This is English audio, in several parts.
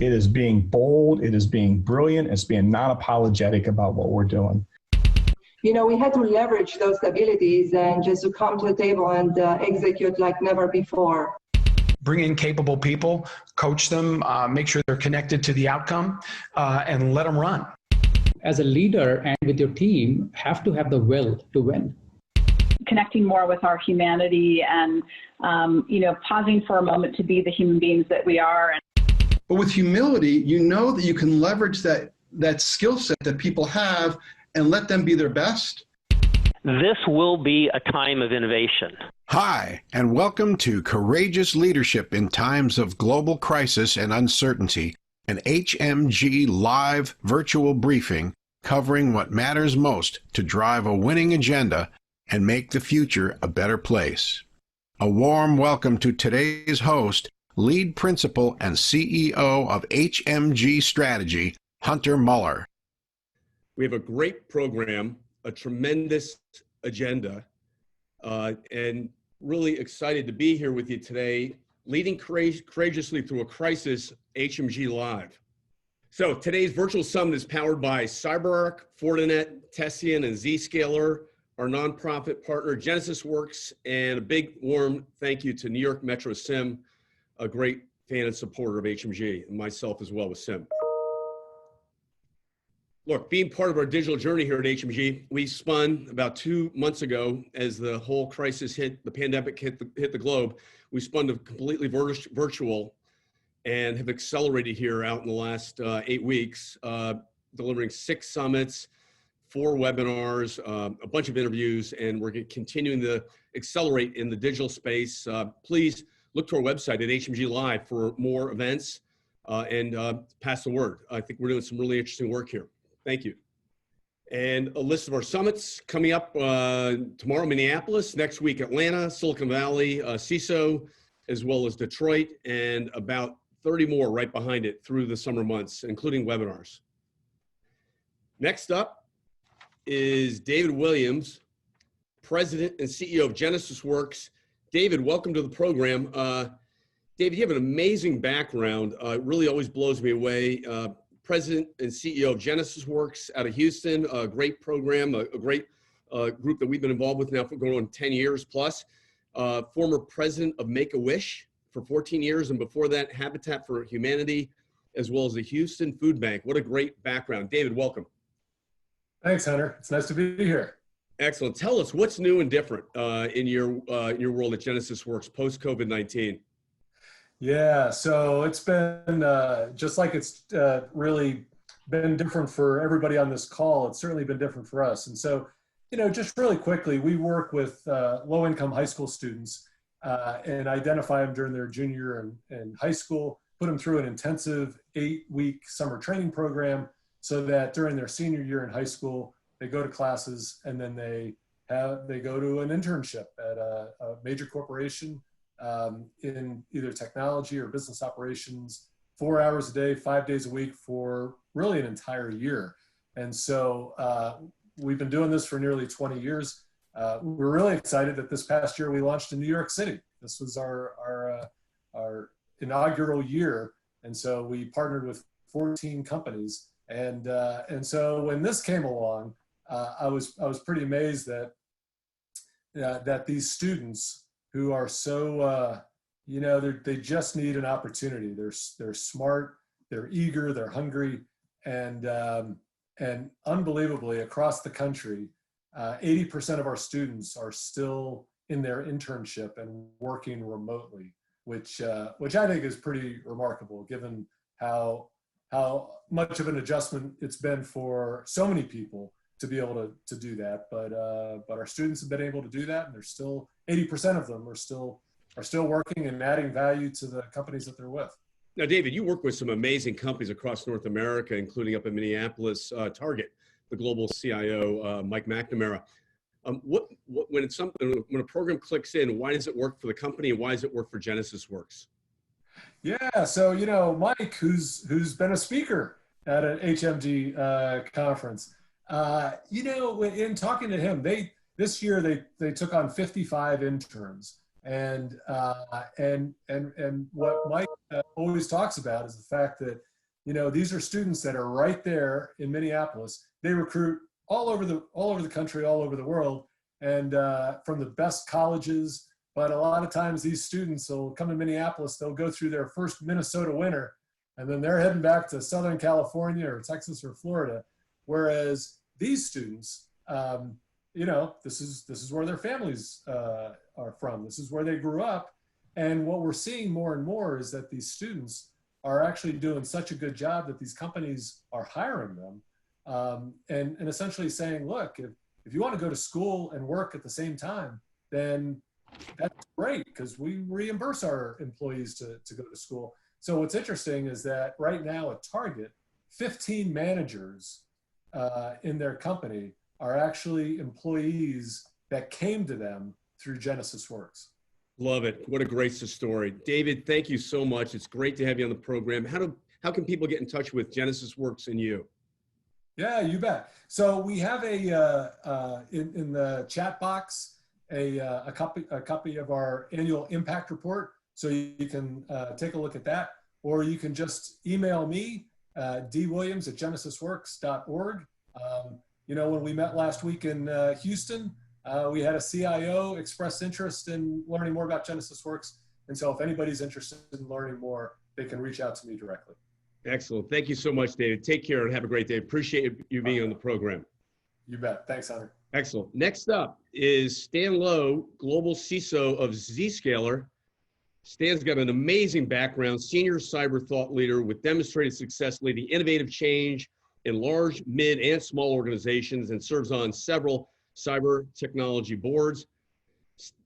It is being bold. It is being brilliant. It's being non-apologetic about what we're doing. You know, we had to leverage those abilities and just to come to the table and execute like never before. Bring in capable people, coach them, make sure they're connected to the outcome, and let them run. As a leader and with your team, have to have the will to win. Connecting more with our humanity and, pausing for a moment to be the human beings that we are. But with humility, you know that you can leverage that skill set that people have and let them be their best. This will be a time of innovation. Hi, and welcome to Courageous Leadership in Times of Global Crisis and Uncertainty, an HMG live virtual briefing covering what matters most to drive a winning agenda and make the future a better place. A warm welcome to today's host, Lead Principal and CEO of HMG Strategy, Hunter Muller. We have a great program, a tremendous agenda, and really excited to be here with you today, leading courageously through a crisis, HMG Live. So today's virtual summit is powered by CyberArk, Fortinet, Tessian, and Zscaler, our nonprofit partner, GenesisWorks, and a big warm thank you to New York Metro Sim, a great fan and supporter of HMG, and myself as well with Sim. Look, being part of our digital journey here at HMG, we spun about 2 months ago as the whole crisis hit, the pandemic hit the globe. We spun to completely virtual and have accelerated here out in the last 8 weeks, delivering 6 summits, 4 webinars, a bunch of interviews, and we're continuing to accelerate in the digital space. Please look to our website at HMG Live for more events and pass the word. I think we're doing some really interesting work here. Thank you. And a list of our summits coming up tomorrow, Minneapolis, next week, Atlanta, Silicon Valley, CISO, as well as Detroit, and about 30 more right behind it through the summer months, including webinars. Next up is David Williams, President and CEO of GenesisWorks. David, welcome to the program. David, you have an amazing background. It really always blows me away. President and CEO of GenesisWorks out of Houston, a great program, a great group that we've been involved with now for going on 10 years plus. Former president of Make-A-Wish for 14 years, and before that, Habitat for Humanity, as well as the Houston Food Bank. What a great background. David, welcome. Thanks, Hunter. It's nice to be here. Excellent. Tell us what's new and different in your world at GenesisWorks post-COVID-19. Yeah, so it's been just like it's really been different for everybody on this call. It's certainly been different for us. And so, just really quickly, we work with low-income high school students and identify them during their junior and high school, put them through an intensive 8-week summer training program so that during their senior year in high school, they go to classes and then they go to an internship at a major corporation in either technology or business operations, 4 hours a day, 5 days a week for really an entire year. And so we've been doing this for nearly 20 years. We're really excited that this past year we launched in New York City. This was our inaugural year. And so we partnered with 14 companies. And so when this came along, I was pretty amazed that these students who are so, they just need an opportunity. They're smart, they're eager, they're hungry, and unbelievably across the country, 80% of our students are still in their internship and working remotely, which I think is pretty remarkable given how much of an adjustment it's been for so many people to be able to do that, but our students have been able to do that, and they're still 80% of them are still working and adding value to the companies that they're with. Now, David, you work with some amazing companies across North America, including up in Minneapolis, Target, the global CIO, Mike McNamara. When a program clicks in, why does it work for the company, and why does it work for GenesisWorks? Yeah, so Mike, who's been a speaker at an HMG conference. In talking to him, this year they took on 55 interns, and what Mike always talks about is the fact that these are students that are right there in Minneapolis. They recruit all over the country, all over the world, and from the best colleges. But a lot of times these students will come to Minneapolis, they'll go through their first Minnesota winter, and then they're heading back to Southern California or Texas or Florida. Whereas these students, this is where their families are from. This is where they grew up. And what we're seeing more and more is that these students are actually doing such a good job that these companies are hiring them and essentially saying, look, if you want to go to school and work at the same time, then that's great because we reimburse our employees to go to school. So what's interesting is that right now at Target, 15 managers in their company are actually employees that came to them through GenesisWorks. Love it. What a great story. David, thank you so much. It's great to have you on the program. How can people get in touch with GenesisWorks and you? Yeah, you bet. So we have in the chat box, a copy of our annual impact report. So you can take a look at that, or you can just email me, dwilliams@genesisworks.org. When we met last week in Houston, we had a CIO express interest in learning more about GenesisWorks. And so if anybody's interested in learning more, they can reach out to me directly. Excellent. Thank you so much, David. Take care and have a great day. Appreciate you being on the program. You bet. Thanks, Hunter. Excellent. Next up is Stan Lowe, Global CISO of Zscaler. Stan's got an amazing background, senior cyber thought leader with demonstrated success leading innovative change in large, mid, and small organizations, and serves on several cyber technology boards.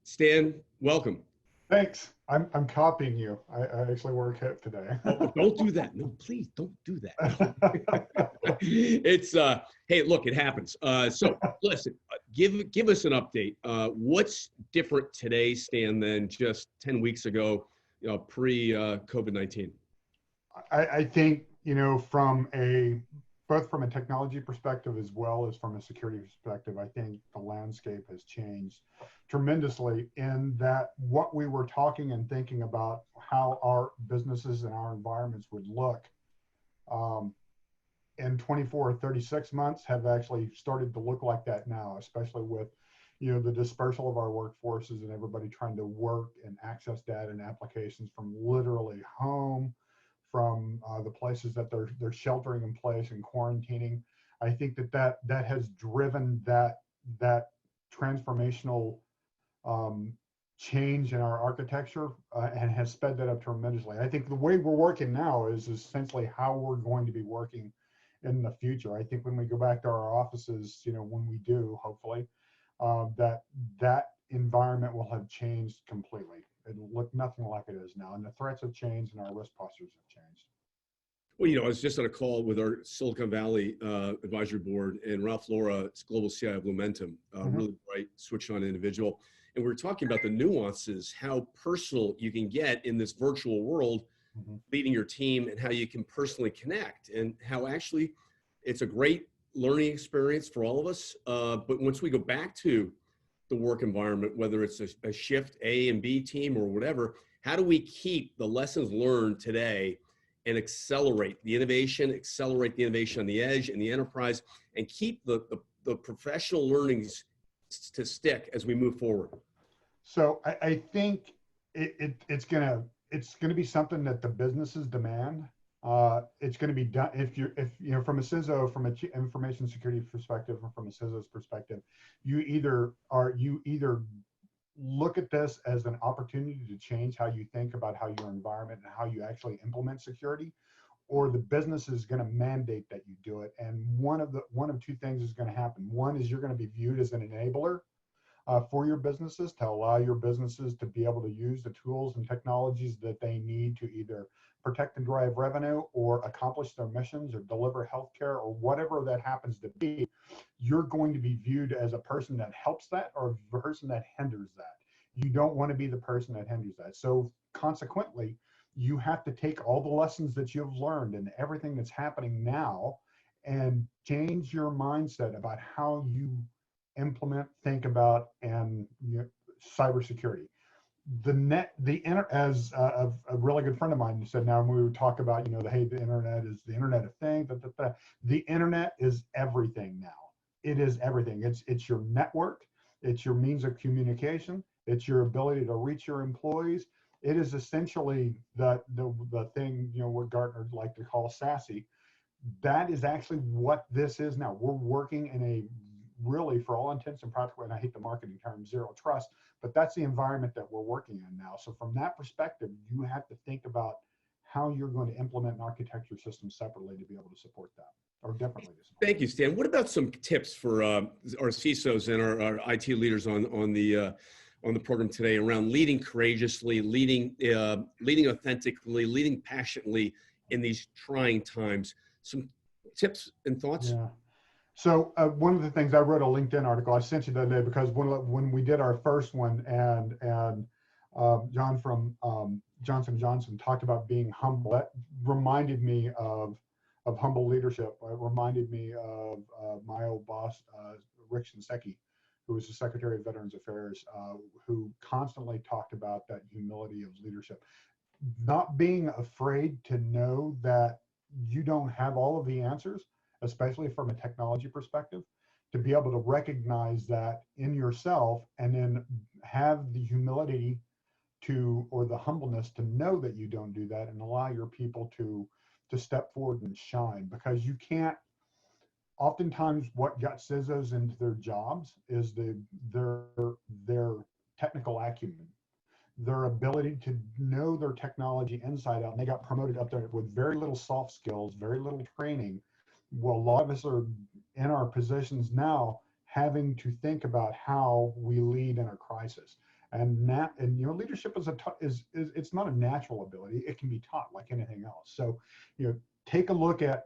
Stan, welcome. Thanks. I'm copying you. I actually work HIP today. Oh, don't do that. No, please don't do that. It's hey, look, it happens. So listen, give us an update. What's different today, Stan, than just 10 weeks ago, pre COVID-19? I think both from a technology perspective as well as from a security perspective, I think the landscape has changed tremendously in that what we were talking and thinking about how our businesses and our environments would look in 24 or 36 months have actually started to look like that now, especially with the dispersal of our workforces and everybody trying to work and access data and applications from literally home, from the places that they're sheltering in place and quarantining. I think that has driven that transformational change in our architecture and has sped that up tremendously. I think the way we're working now is essentially how we're going to be working in the future. I think when we go back to our offices, when we do, hopefully, that environment will have changed completely. It'll look nothing like it is now, and the threats have changed and our risk postures have changed. Well, I was just on a call with our Silicon Valley advisory board, and Ralph Laura, global CIO of Lumentum, really bright, switch-on individual. And we were talking about the nuances, how personal you can get in this virtual world, leading your team, and how you can personally connect, and how actually it's a great learning experience for all of us. But once we go back to the work environment, whether it's a shift A and B team or whatever, how do we keep the lessons learned today and accelerate the innovation on the edge and the enterprise, and keep the professional learnings to stick as we move forward? So I think it's gonna be something that the businesses demand. It's going to be done if from a CISO, from an information security perspective, or from a CISO's perspective, you either look at this as an opportunity to change how you think about how your environment and how you actually implement security, or the business is going to mandate that you do it. And one of two things is going to happen. One is you're going to be viewed as an enabler for your businesses, to allow your businesses to be able to use the tools and technologies that they need to either protect and drive revenue, or accomplish their missions, or deliver healthcare, or whatever that happens to be. You're going to be viewed as a person that helps that, or a person that hinders that. You don't want to be the person that hinders that. So consequently, you have to take all the lessons that you've learned and everything that's happening now and change your mindset about how you implement, think about, and cybersecurity. as a really good friend of mine said, now when we would talk about, hey, the internet is the internet of things, the internet is everything now. It is everything. It's your network. It's your means of communication. It's your ability to reach your employees. It is essentially the thing, what Gartner like to call SASE. That is actually what this is now. We're working in a really, for all intents and practical, and I hate the marketing term, zero trust, but that's the environment that we're working in now. So from that perspective, you have to think about how you're going to implement and architect your system separately to be able to support that, or differently. Thank you, Stan. What about some tips for our CISOs and our IT leaders on the program today around leading courageously, leading authentically, leading passionately in these trying times? Some tips and thoughts? Yeah. So one of the things, I wrote a LinkedIn article I sent you the other day, because when we did our first one, and John from Johnson & Johnson talked about being humble, that reminded me of humble leadership. It reminded me of my old boss, Rick Shinseki, who was the Secretary of Veterans Affairs, who constantly talked about that humility of leadership. Not being afraid to know that you don't have all of the answers, especially from a technology perspective, to be able to recognize that in yourself, and then have the humility or the humbleness to know that you don't do that, and allow your people to step forward and shine. Because you can't, oftentimes what got CISOs into their jobs is their technical acumen, their ability to know their technology inside out, and they got promoted up there with very little soft skills, very little training. Well, a lot of us are in our positions now having to think about how we lead in a crisis. And leadership is it's not a natural ability. It can be taught like anything else. So, take a look at,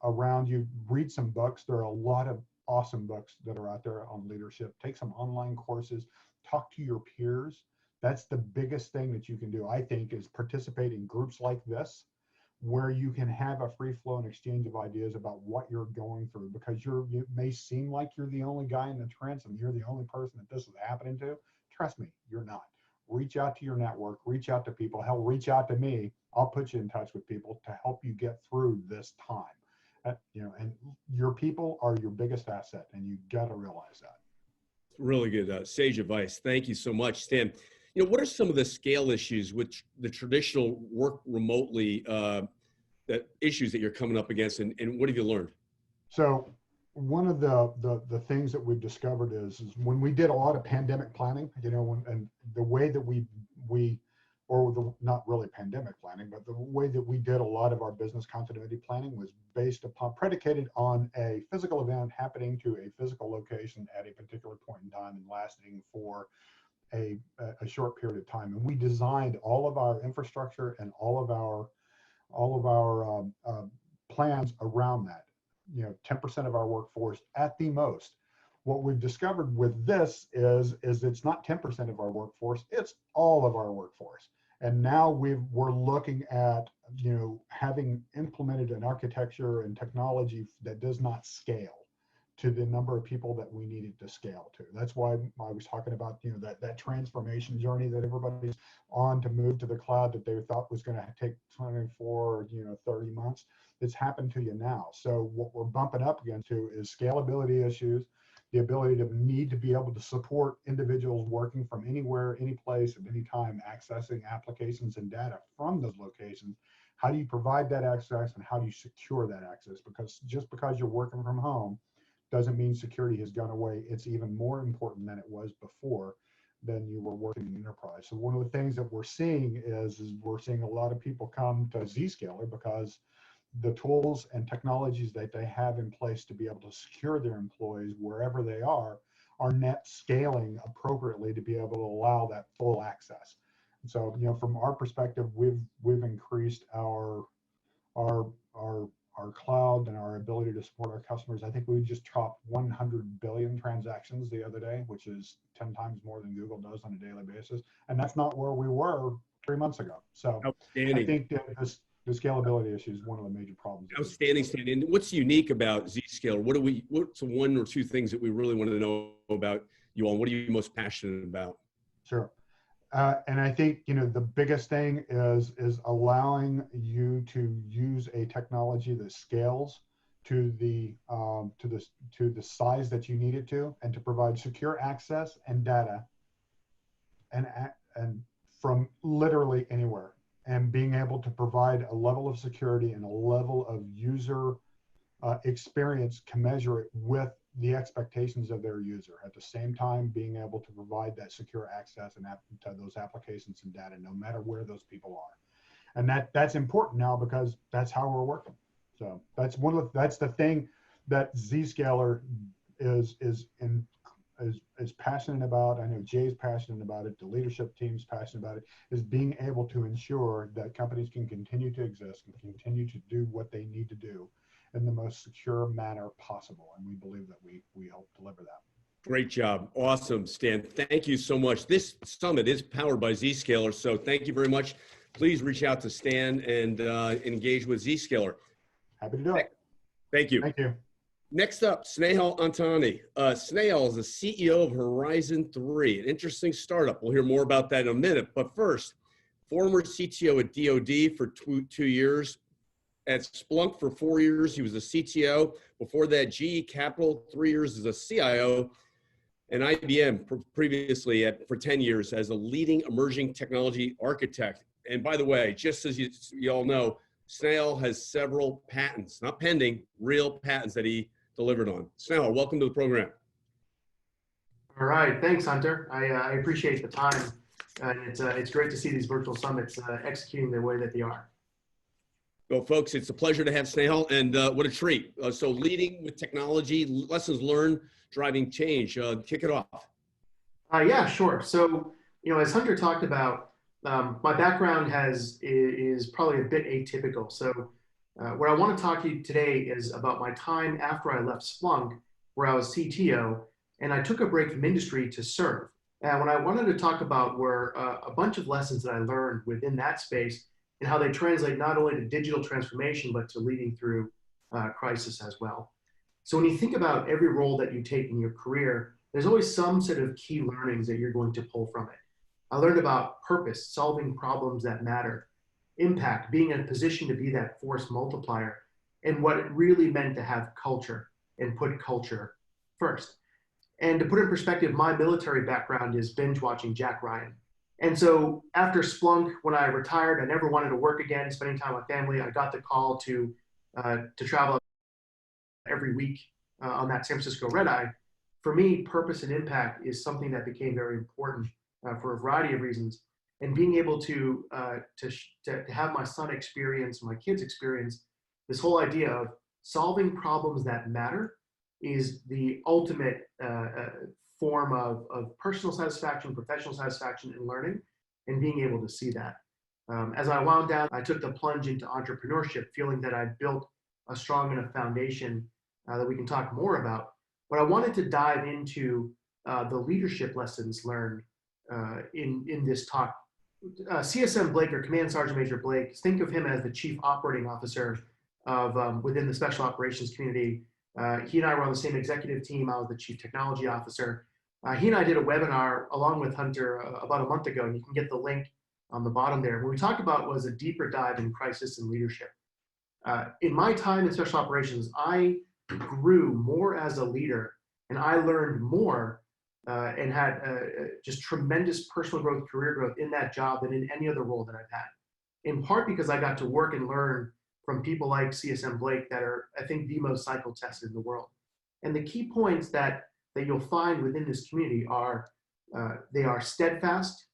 around you, read some books. There are a lot of awesome books that are out there on leadership. Take some online courses, talk to your peers. That's the biggest thing that you can do, I think, is participate in groups like this, where you can have a free flow and exchange of ideas about what you're going through, because it may seem like you're the only guy in the trench and you're the only person that this is happening to. Trust me, you're not. Reach out to your network, reach out to people, hell, reach out to me. I'll put you in touch with people to help you get through this time. And your people are your biggest asset, and you got to realize that. Really good, sage advice. Thank you so much, Stan. What are some of the scale issues which the traditional work remotely, that issues that you're coming up against, and what have you learned? So one of the things that we've discovered is when we did a lot of pandemic planning, and the way that not really pandemic planning, but the way that we did a lot of our business continuity planning was predicated on a physical event happening to a physical location at a particular point in time and lasting for a short period of time. And we designed all of our infrastructure and all of our plans around that. 10% of our workforce at the most. What we've discovered with this is it's not 10% of our workforce, it's all of our workforce. And now we're looking at, having implemented an architecture and technology that does not scale to the number of people that we needed to scale to. That's why I was talking about, that transformation journey that everybody's on to move to the cloud that they thought was going to take 24, 30 months. It's happened to you now. So what we're bumping up against is scalability issues, the ability to need to be able to support individuals working from anywhere, any place, at any time, accessing applications and data from those locations. How do you provide that access, and how do you secure that access? Because just because you're working from home doesn't mean security has gone away. It's even more important than it was before than you were working in enterprise. So one of the things that we're seeing is we're seeing a lot of people come to Zscaler because the tools and technologies that they have in place to be able to secure their employees wherever they are net scaling appropriately to be able to allow that full access. And so, from our perspective, we've increased our cloud and our ability to support our customers. I think we just topped 100 billion transactions the other day, which is 10 times more than Google does on a daily basis. And that's not where we were 3 months ago. So I think that the scalability issue is one of the major problems. Outstanding, Stan. And what's unique about Zscaler? What's the one or two things that we really want to know about you all? What are you most passionate about? Sure. And I think, you know, the biggest thing is allowing you to use a technology that scales to the size that you need it to, and to provide secure access and data and from literally anywhere, and being able to provide a level of security and a level of user experience commensurate with the expectations of their user, at the same time being able to provide that secure access and to those applications and data, no matter where those people are. And that's important now, because that's how we're working. So that's that's the thing that Zscaler is passionate about. I know Jay's passionate about it. The leadership team's passionate about it, is being able to ensure that companies can continue to exist and continue to do what they need to do in the most secure manner possible. And we believe that we help deliver that. Great job. Awesome, Stan. Thank you so much. This summit is powered by Zscaler, so thank you very much. Please reach out to Stan and engage with Zscaler. Happy to do it. Thank you. Thank you. Next up, Snehal Antani. Snehal is the CEO of Horizon 3, an interesting startup. We'll hear more about that in a minute. But first, former CTO at DoD for two years, at Splunk for 4 years. He was a CTO. Before that, GE Capital, 3 years as a CIO, and IBM previously for 10 years as a leading emerging technology architect. And by the way, just as you all know, Snehal has several patents, not pending, real patents that he delivered on. Snehal, welcome to the program. All right, thanks, Hunter. I appreciate the time, and it's great to see these virtual summits executing the way that they are. Well, folks, it's a pleasure to have Snehal, and what a treat. So leading with technology, lessons learned, driving change. Kick it off. Yeah, sure. So, you know, as Hunter talked about, my background is probably a bit atypical. So what I want to talk to you today is about my time after I left Splunk, where I was CTO, and I took a break from industry to serve. And what I wanted to talk about were a bunch of lessons that I learned within that space, and how they translate not only to digital transformation, but to leading through crisis as well. So when you think about every role that you take in your career, there's always some sort of key learnings that you're going to pull from it. I learned about purpose, solving problems that matter, impact, being in a position to be that force multiplier, and what it really meant to have culture and put culture first. And to put in perspective, my military background is binge watching Jack Ryan. And so after Splunk, when I retired, I never wanted to work again, spending time with family. I got the call to travel every week on that San Francisco red eye. For me, purpose and impact is something that became very important for a variety of reasons. And being able to have my son experience, my kids experience, this whole idea of solving problems that matter is the ultimate form of personal satisfaction, professional satisfaction, and learning, and being able to see that. As I wound down, I took the plunge into entrepreneurship, feeling that I'd built a strong enough foundation that we can talk more about. But I wanted to dive into the leadership lessons learned in this talk. CSM Blake, or Command Sergeant Major Blake, think of him as the Chief Operating Officer of within the Special Operations community. He and I were on the same executive team. I was the Chief Technology Officer. He and I did a webinar along with Hunter about a month ago, and you can get the link on the bottom there. What we talked about was a deeper dive in crisis and leadership. In my time in Special Operations, I grew more as a leader, and I learned more and had just tremendous personal growth, career growth in that job than in any other role that I've had. In part because I got to work and learn from people like CSM Blake that are, I think, the most cycle tested in the world. And the key points that you'll find within this community are, they are steadfast,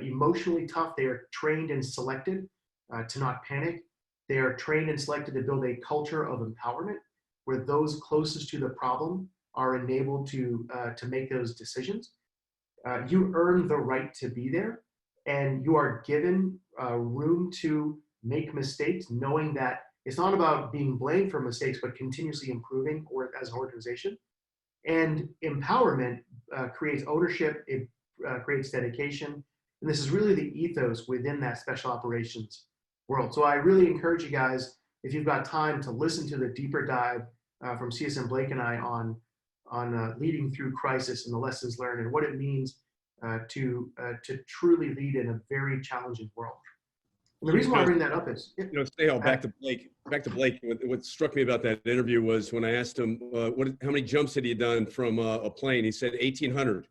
emotionally tough. They are trained and selected to not panic. They are trained and selected to build a culture of empowerment where those closest to the problem are enabled to make those decisions. You earn the right to be there, and you are given room to make mistakes, knowing that it's not about being blamed for mistakes, but continuously improving or as an organization. And empowerment creates ownership, it creates dedication. And this is really the ethos within that special operations world. So I really encourage you guys, if you've got time, to listen to the deeper dive from CSM Blake and I on leading through crisis and the lessons learned and what it means to truly lead in a very challenging world. And the reason why I bring that up is, Snehal, back to Blake. What struck me about that interview was when I asked him how many jumps had he done from a plane. He said 1,800.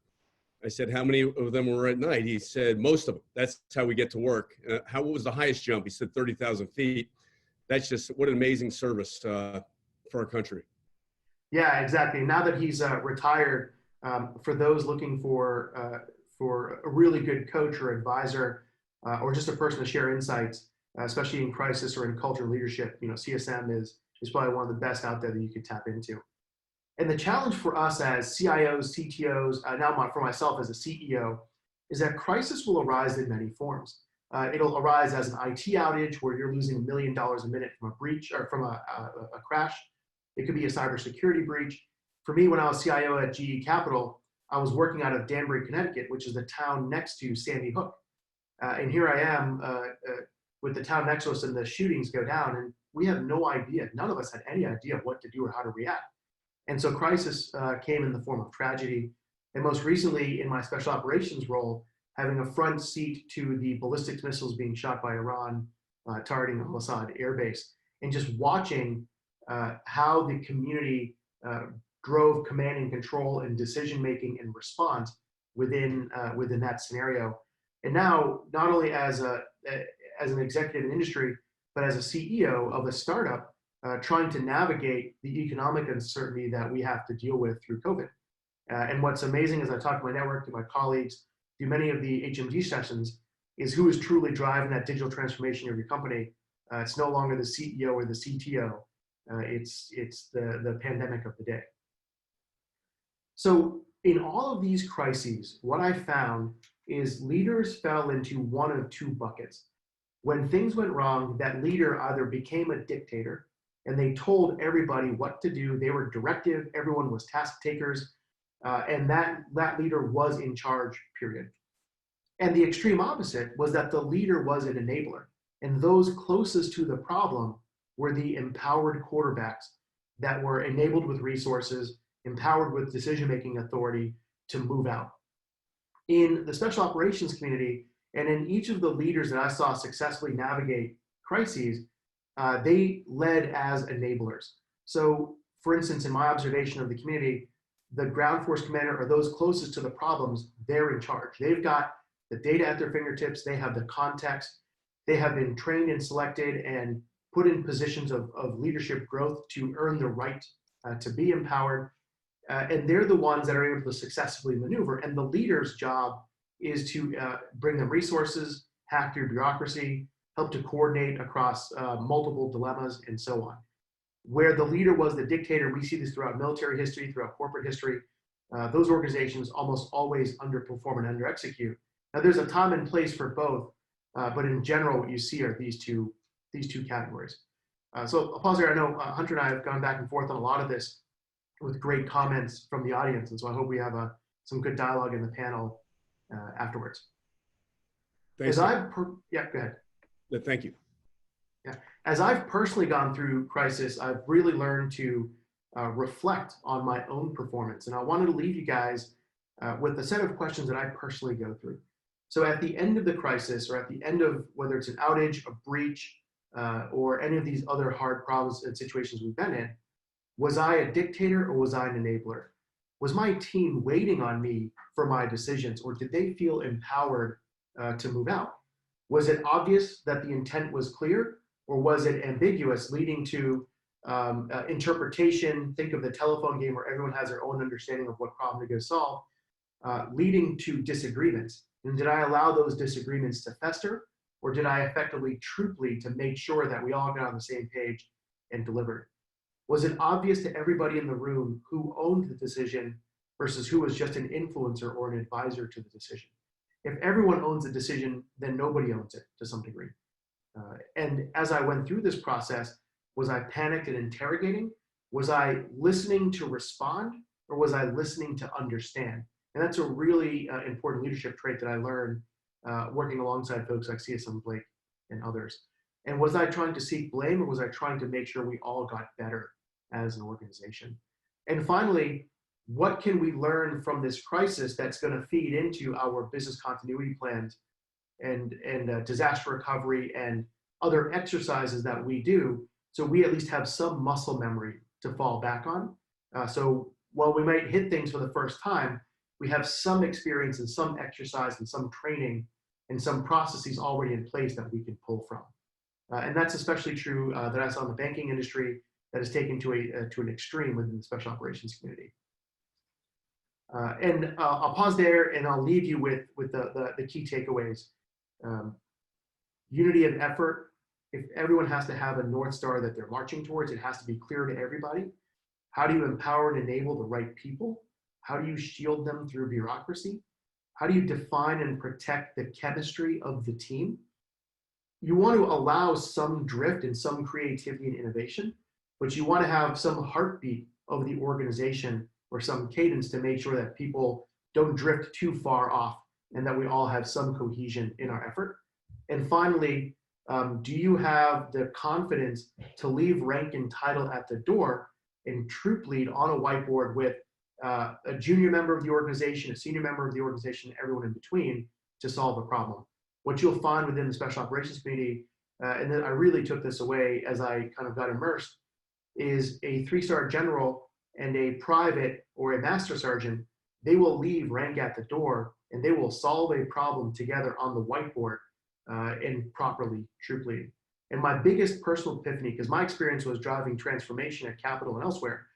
I said, how many of them were at night? He said, most of them. That's how we get to work. What was the highest jump? He said 30,000 feet. That's just what an amazing service for our country. Yeah, exactly. Now that he's retired, for those looking for a really good coach or advisor, or just a person to share insights, especially in crisis or in culture leadership, CSM is probably one of the best out there that you could tap into. And the challenge for us as CIOs, CTOs, now for myself as a CEO, is that crisis will arise in many forms. It'll arise as an IT outage where you're losing $1 million a minute from a breach or from a crash. It could be a cybersecurity breach. For me, when I was CIO at GE Capital, I was working out of Danbury, Connecticut, which is the town next to Sandy Hook. And here I am with the town next to us and the shootings go down, and we have no idea. None of us had any idea what to do or how to react. And so crisis came in the form of tragedy. And most recently in my special operations role, having a front seat to the ballistic missiles being shot by Iran, targeting Al Assad Air Base, and just watching how the community drove command and control and decision-making and response within that scenario. And now, not only as an executive in industry, but as a CEO of a startup, trying to navigate the economic uncertainty that we have to deal with through COVID. And what's amazing as I talk to my network, to my colleagues, through many of the HMG sessions, is who is truly driving that digital transformation of your company. It's no longer the CEO or the CTO. It's the pandemic of the day. So in all of these crises, what I found is leaders fell into one of two buckets. When things went wrong, that leader either became a dictator and they told everybody what to do. They were directive. Everyone was task takers. And that leader was in charge, period. And the extreme opposite was that the leader was an enabler. And those closest to the problem were the empowered quarterbacks that were enabled with resources, empowered with decision-making authority to move out. In the special operations community, and in each of the leaders that I saw successfully navigate crises, they led as enablers. So, for instance, in my observation of the community, the ground force commander or those closest to the problems, they're in charge. They've got the data at their fingertips. They have the context. They have been trained and selected and put in positions of leadership growth to earn the right to be empowered. And they're the ones that are able to successfully maneuver. And the leader's job is to bring them resources, hack through bureaucracy, help to coordinate across multiple dilemmas, and so on. Where the leader was the dictator, we see this throughout military history, throughout corporate history, those organizations almost always underperform and under-execute. Now, there's a time and place for both, but in general, what you see are these two categories. So I'll pause there. I know Hunter and I have gone back and forth on a lot of this with great comments from the audience, and so I hope we have some good dialogue in the panel afterwards. Thanks. Yeah, go ahead. Thank you. Yeah, as I've personally gone through crisis, I've really learned to reflect on my own performance, and I wanted to leave you guys with a set of questions that I personally go through. So at the end of the crisis, or at the end of whether it's an outage, a breach, or any of these other hard problems and situations we've been in, was I a dictator or was I an enabler? Was my team waiting on me for my decisions, or did they feel empowered to move out? Was it obvious that the intent was clear, or was it ambiguous, leading to interpretation? Think of the telephone game where everyone has their own understanding of what problem to go solve, leading to disagreements. And did I allow those disagreements to fester, or did I effectively troop lead to make sure that we all got on the same page and delivered? Was it obvious to everybody in the room who owned the decision versus who was just an influencer or an advisor to the decision? If everyone owns a decision, then nobody owns it to some degree. And as I went through this process, was I panicked and interrogating? Was I listening to respond, or was I listening to understand? And that's a really important leadership trait that I learned working alongside folks like CSM Blake and others. And was I trying to seek blame, or was I trying to make sure we all got better as an organization? And finally, what can we learn from this crisis that's going to feed into our business continuity plans and disaster recovery and other exercises that we do, so we at least have some muscle memory to fall back on. So while we might hit things for the first time, we have some experience and some exercise and some training and some processes already in place that we can pull from. And that's especially true that I saw in the banking industry that is taken to an extreme within the special operations community. And I'll pause there and I'll leave you with the key takeaways. Unity of effort. If everyone has to have a North Star that they're marching towards, it has to be clear to everybody. How do you empower and enable the right people? How do you shield them through bureaucracy? How do you define and protect the chemistry of the team? You want to allow some drift and some creativity and innovation, but you want to have some heartbeat of the organization or some cadence to make sure that people don't drift too far off and that we all have some cohesion in our effort. And finally, do you have the confidence to leave rank and title at the door and troop lead on a whiteboard with a junior member of the organization, a senior member of the organization, everyone in between to solve a problem? What you'll find within the special operations community, and then I really took this away as I kind of got immersed, is a 3-star general and a private or a master sergeant, they will leave rank at the door and they will solve a problem together on the whiteboard and properly troop lead. And my biggest personal epiphany, because my experience was driving transformation at Capital and elsewhere,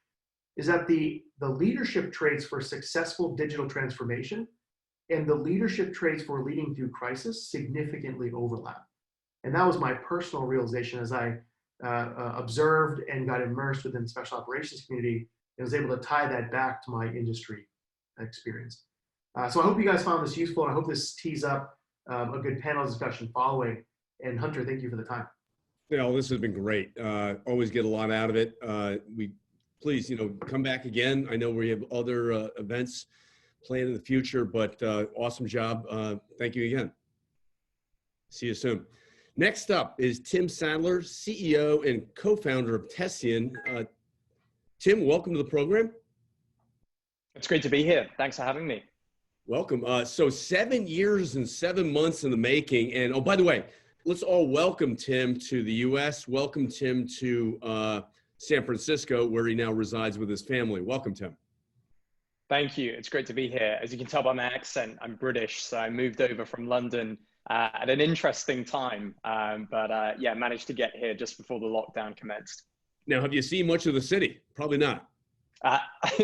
is that the leadership traits for successful digital transformation and the leadership traits for leading through crisis significantly overlap. And that was my personal realization as I observed and got immersed within the special operations community and was able to tie that back to my industry experience. So I hope you guys found this useful, and I hope this tees up a good panel discussion following. And Hunter, thank you for the time. Yeah, this has been great. Always get a lot out of it. Please, come back again. I know we have other events planned in the future, but awesome job. Thank you again. See you soon. Next up is Tim Sadler, CEO and co-founder of Tessian. Tim, welcome to the program. It's great to be here. Thanks for having me. Welcome. So 7 years and 7 months in the making. And oh, by the way, let's all welcome Tim to the U.S. Welcome Tim to San Francisco, where he now resides with his family. Welcome, Tim. Thank you. It's great to be here. As you can tell by my accent, I'm British, so I moved over from London at an interesting time, but yeah, managed to get here just before the lockdown commenced. Now, have you seen much of the city? Probably not.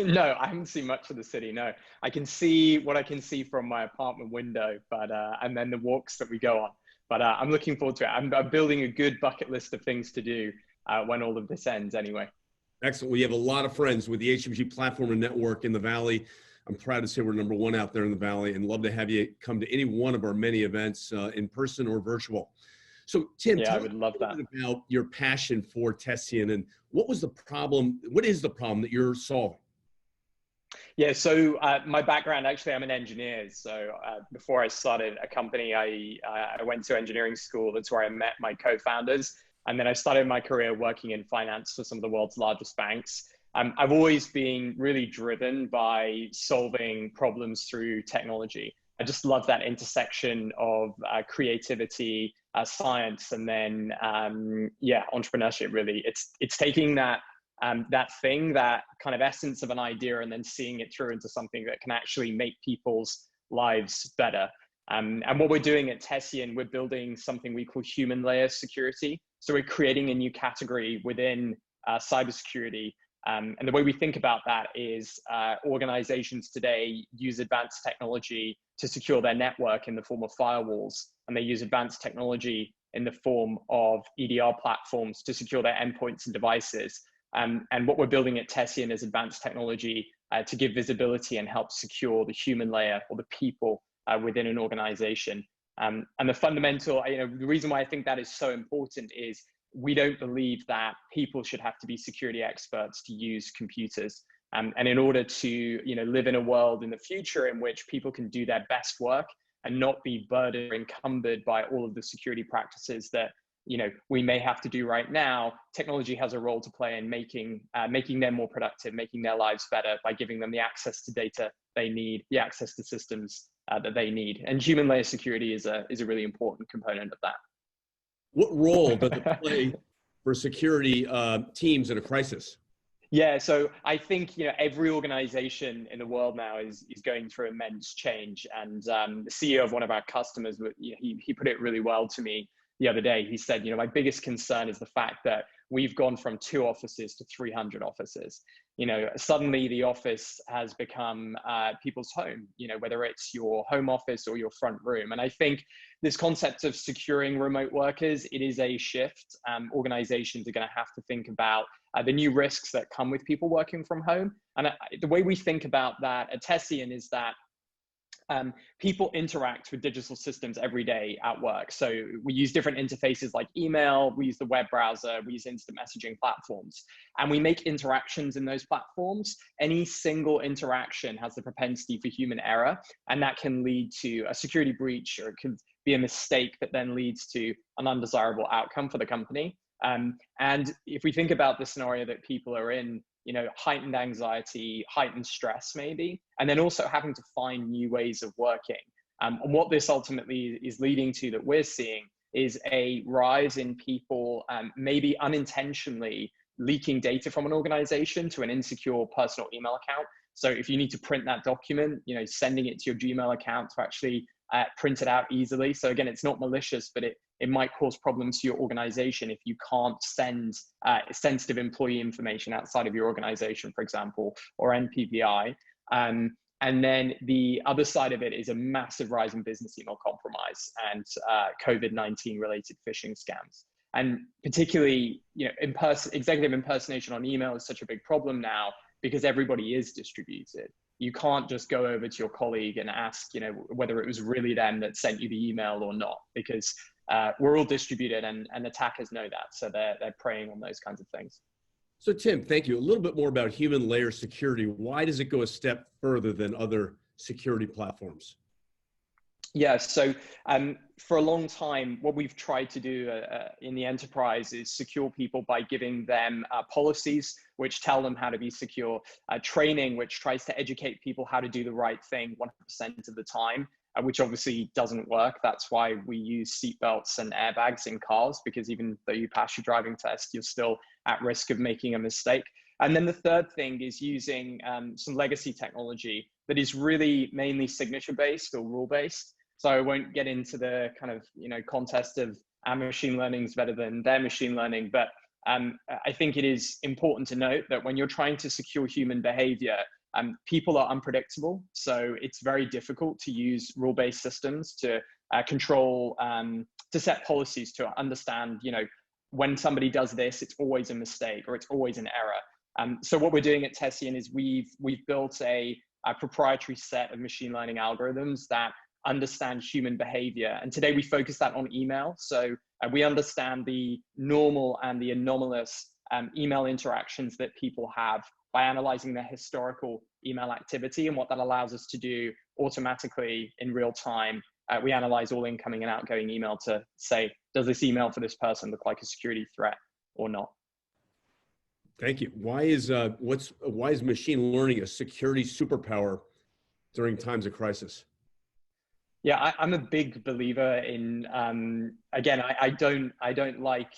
No, I haven't seen much of the city, no. I can see what I can see from my apartment window, but and then the walks that we go on. But I'm looking forward to it. I'm building a good bucket list of things to do when all of this ends anyway. Excellent. We have a lot of friends with the HMG platform and network in the Valley. I'm proud to say we're #1 out there in the Valley, and love to have you come to any one of our many events in person or virtual. So Tim, yeah, tell I would love that. about your passion for Tessian and what is the problem that you're solving? Yeah, so my background, actually, I'm an engineer. So before I started a company, I went to engineering school. That's where I met my co-founders. And then I started my career working in finance for some of the world's largest banks. I've always been really driven by solving problems through technology. I just love that intersection of creativity, science, and then, yeah, entrepreneurship, really. It's taking that thing, that kind of essence of an idea, and then seeing it through into something that can actually make people's lives better. And what we're doing at Tessian, we're building something we call human layer security. So we're creating a new category within cybersecurity. And the way we think about that is organizations today use advanced technology to secure their network in the form of firewalls, and they use advanced technology in the form of EDR platforms to secure their endpoints and devices. And what we're building at Tessian is advanced technology to give visibility and help secure the human layer, or the people within an organization. And the fundamental, the reason why I think that is so important is we don't believe that people should have to be security experts to use computers. And in order to live in a world in the future in which people can do their best work and not be burdened or encumbered by all of the security practices that we may have to do right now. Technology has a role to play in making them more productive, making their lives better by giving them the access to data they need, the access to systems that they need. And human layer security is a really important component of that. What role does it play for security teams in a crisis? Yeah, so I think every organization in the world now is going through immense change. And the CEO of one of our customers, he put it really well to me the other day. He said, my biggest concern is the fact that we've gone from 2 offices to 300 offices. Suddenly the office has become people's home, whether it's your home office or your front room. And I think this concept of securing remote workers, it is a shift. Organizations are going to have to think about the new risks that come with people working from home. And the way we think about that at Tessian is that people interact with digital systems every day at work. So we use different interfaces like email, we use the web browser, we use instant messaging platforms, and we make interactions in those platforms. Any single interaction has the propensity for human error, and that can lead to a security breach, or it could be a mistake that then leads to an undesirable outcome for the company. And if we think about the scenario that people are in, heightened anxiety, heightened stress maybe, and then also having to find new ways of working. And what this ultimately is leading to, that we're seeing, is a rise in people maybe unintentionally leaking data from an organization to an insecure personal email account. So if you need to print that document, sending it to your Gmail account to actually print it out easily. So again, it's not malicious, but it might cause problems to your organization if you can't send sensitive employee information outside of your organization, for example, or NPVI. And then the other side of it is a massive rise in business email compromise and COVID-19 related phishing scams. And particularly, executive impersonation on email is such a big problem now because everybody is distributed. You can't just go over to your colleague and ask, whether it was really them that sent you the email or not, because we're all distributed and attackers know that. So they're preying on those kinds of things. So Tim, thank you. A little bit more about human layer security. Why does it go a step further than other security platforms? Yeah, so for a long time, what we've tried to do in the enterprise is secure people by giving them policies which tell them how to be secure, training which tries to educate people how to do the right thing 100% of the time, which obviously doesn't work. That's why we use seatbelts and airbags in cars, because even though you pass your driving test, you're still at risk of making a mistake. And then the third thing is using some legacy technology that is really mainly signature-based or rule-based. So I won't get into the kind of contest of our machine learning is better than their machine learning, but I think it is important to note that when you're trying to secure human behavior, people are unpredictable. So it's very difficult to use rule-based systems to control, to set policies, to understand, when somebody does this, it's always a mistake or it's always an error. So what we're doing at Tessian is we've built a proprietary set of machine learning algorithms that understand human behavior. And today we focus that on email. So we understand the normal and the anomalous email interactions that people have by analyzing their historical email activity. And what that allows us to do automatically in real time, we analyze all incoming and outgoing email to say, does this email for this person look like a security threat or not? Thank you. Why is machine learning a security superpower during times of crisis? Yeah, I'm a big believer in, again, I don't like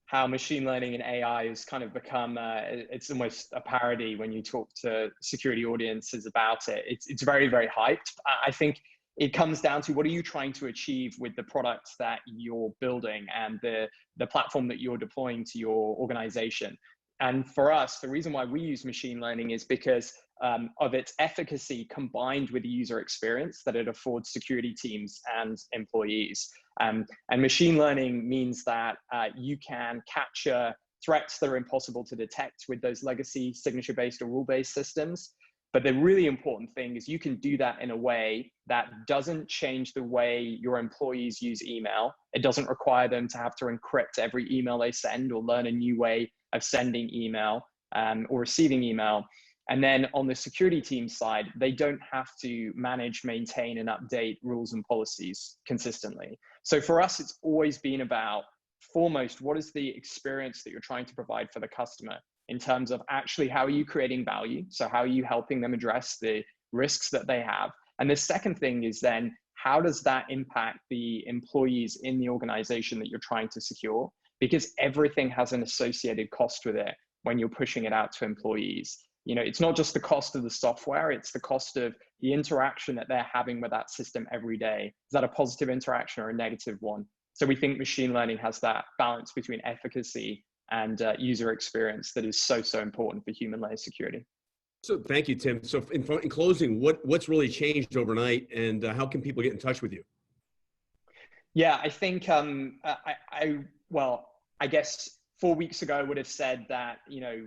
how machine learning and AI has kind of become, it's almost a parody when you talk to security audiences about it. It's very, very hyped. I think it comes down to, what are you trying to achieve with the products that you're building and the platform that you're deploying to your organization? And for us, the reason why we use machine learning is because of its efficacy combined with the user experience that it affords security teams and employees. And machine learning means that you can capture threats that are impossible to detect with those legacy signature-based or rule-based systems. But the really important thing is you can do that in a way that doesn't change the way your employees use email. It doesn't require them to have to encrypt every email they send or learn a new way of sending email or receiving email. And then on the security team side, they don't have to manage, maintain, and update rules and policies consistently. So for us, it's always been about, foremost, what is the experience that you're trying to provide for the customer in terms of actually how are you creating value? So how are you helping them address the risks that they have? And the second thing is then, how does that impact the employees in the organization that you're trying to secure? Because everything has an associated cost with it when you're pushing it out to employees. You know, it's not just the cost of the software, it's the cost of the interaction that they're having with that system every day. Is that a positive interaction or a negative one? So we think machine learning has that balance between efficacy and user experience that is so, so important for human layer security. So thank you, Tim. So in closing, what's really changed overnight, and how can people get in touch with you? Yeah, I think, I guess 4 weeks ago I would have said that, you know,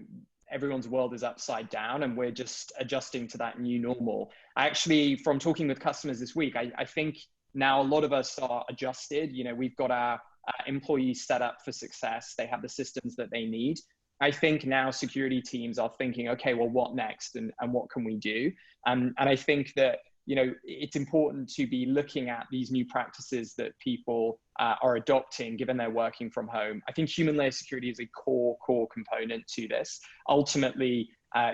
everyone's world is upside down and we're just adjusting to that new normal. Actually, from talking with customers this week, I think now a lot of us are adjusted. You know, we've got our employees set up for success. They have the systems that they need. I think now security teams are thinking, okay, well, what next and what can we do? And I think that, you know, it's important to be looking at these new practices that people are adopting given they're working from home. I think human layer security is a core component to this. Ultimately,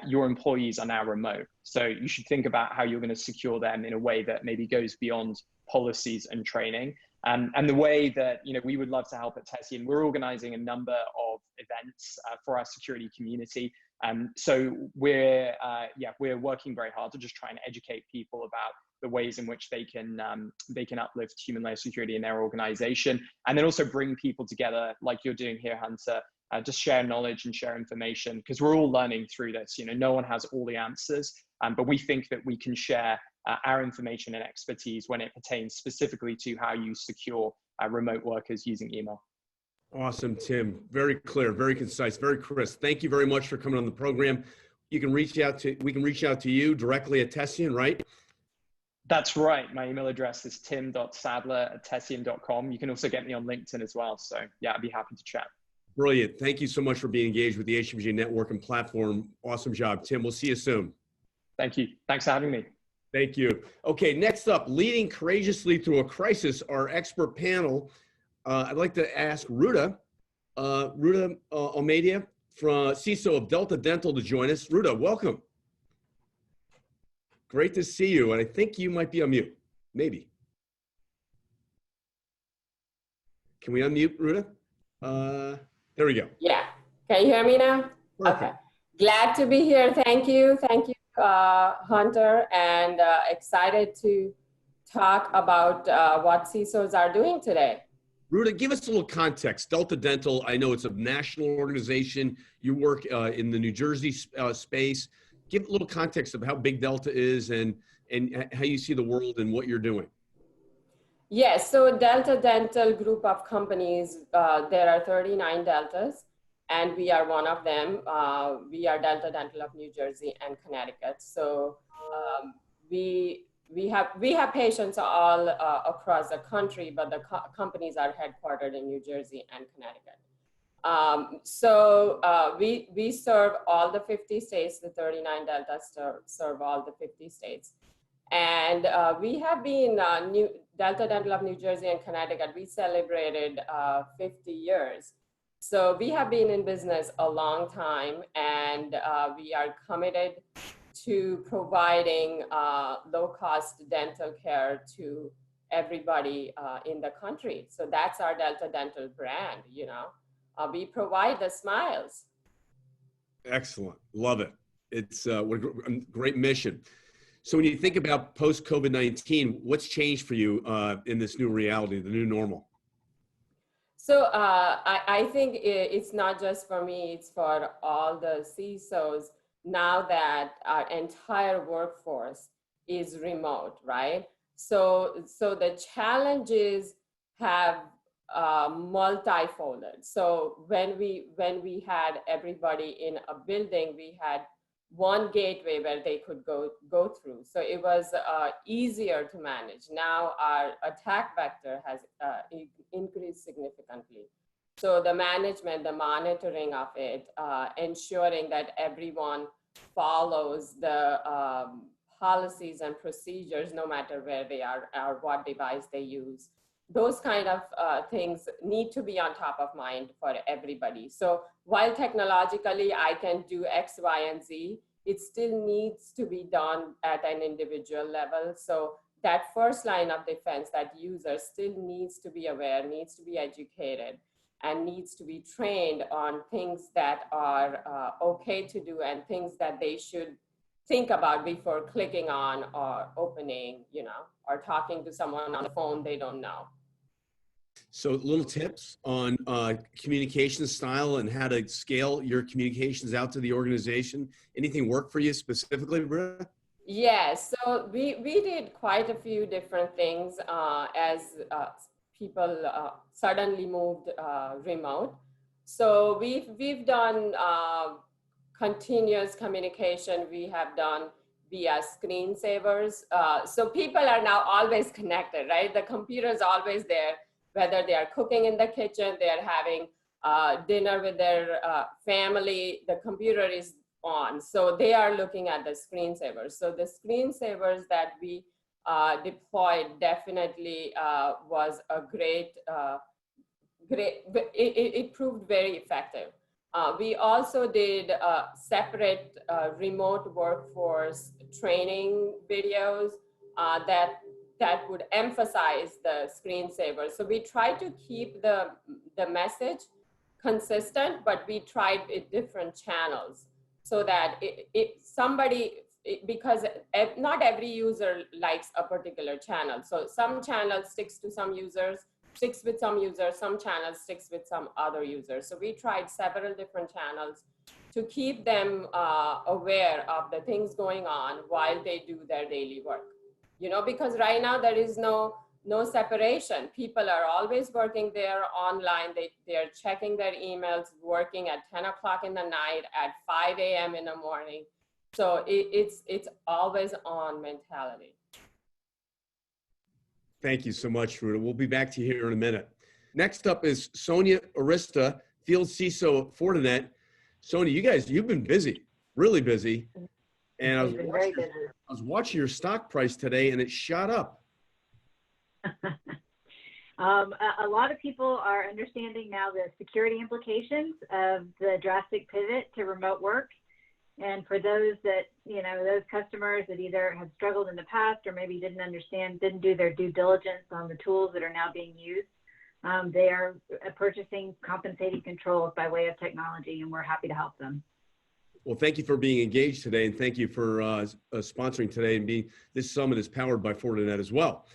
your employees are now remote. So you should think about how you're going to secure them in a way that maybe goes beyond policies and training. And the way that, you know, we would love to help at Tessian, we're organizing a number of events for our security community. So we're working very hard to just try and educate people about the ways in which they can uplift human layer security in their organization, and then also bring people together like you're doing here, Hunter, just share knowledge and share information, because we're all learning through this. You know, no one has all the answers, but we think that we can share our information and expertise when it pertains specifically to how you secure remote workers using email. Awesome, Tim. Very clear, very concise, very crisp. Thank you very much for coming on the program. We can reach out to you directly at Tessian, right? That's right. My email address is tim.sadler@tessian.com. You can also get me on LinkedIn as well. So yeah, I'd be happy to chat. Brilliant. Thank you so much for being engaged with the HMG network and platform. Awesome job, Tim. We'll see you soon. Thank you. Thanks for having me. Thank you. Okay, next up, leading courageously through a crisis, our expert panel. I'd like to ask Roota Almeida, from CISO of Delta Dental, to join us. Roota, welcome. Great to see you, and I think you might be on mute, maybe. Can we unmute Roota? There we go. Yeah, can you hear me now? Perfect. Okay, glad to be here. Thank you, Hunter, and excited to talk about what CISOs are doing today. Roota, give us a little context. Delta Dental, I know it's a national organization. You work in the New Jersey space. Give a little context of how big Delta is and how you see the world and what you're doing. Yes, so Delta Dental group of companies, there are 39 Deltas, and we are one of them. We are Delta Dental of New Jersey and Connecticut. So we have patients all across the country, but the companies are headquartered in New Jersey and Connecticut. We serve all the 50 states. The 39 Deltas serve all the 50 states. And we have been, Delta Dental of New Jersey and Connecticut, we celebrated 50 years. So we have been in business a long time, and we are committed to providing low-cost dental care to everybody in the country. So that's our Delta Dental brand, you know. We provide the smiles. Excellent. Love it. It's what a great mission. So when you think about post-COVID-19, what's changed for you in this new reality, the new normal? So I think it's not just for me, it's for all the CISOs now that our entire workforce is remote, right? So the challenges have multifolded. So when we had everybody in a building, we had one gateway where they could go through. So it was easier to manage. Now our attack vector has increased significantly. So the management, the monitoring of it, ensuring that everyone follows the policies and procedures, no matter where they are or what device they use. those kind of things need to be on top of mind for everybody. So while technologically I can do X, Y, and Z, it still needs to be done at an individual level. So that first line of defense, that user still needs to be aware, needs to be educated, and needs to be trained on things that are okay to do and things that they should think about before clicking on or opening, or talking to someone on the phone they don't know. So little tips on communication style and how to scale your communications out to the organization. Anything work for you specifically, Britta? Yes, so we did quite a few different things as people suddenly moved remote. So we've done continuous communication. We have done via screensavers. So people are now always connected, right? The computer is always there, whether they are cooking in the kitchen, they are having dinner with their family, the computer is on. So they are looking at the screensavers. So the screensavers that we deployed definitely was a it proved very effective. We also did separate remote workforce training videos that would emphasize the screensaver. So we tried to keep the message consistent, but we tried it different channels so that because not every user likes a particular channel. So some channels sticks to some users, sticks with some users, some channels sticks with some other users. So we tried several different channels to keep them aware of the things going on while they do their daily work. Because right now there is no separation. People are always working there online. They're checking their emails, working at 10 o'clock in the night, at 5 a.m. in the morning. So it's always on mentality. Thank you so much, Roota. We'll be back to you here in a minute. Next up is Sonia Arista, Field CISO at Fortinet. Sonia, you've been busy, really busy. And I was watching your stock price today and it shot up. A lot of people are understanding now the security implications of the drastic pivot to remote work. And for those that, those customers that either have struggled in the past or maybe didn't do their due diligence on the tools that are now being used, they are purchasing compensating controls by way of technology, and we're happy to help them. Well, thank you for being engaged today, and thank you for sponsoring today. And this summit is powered by Fortinet as well.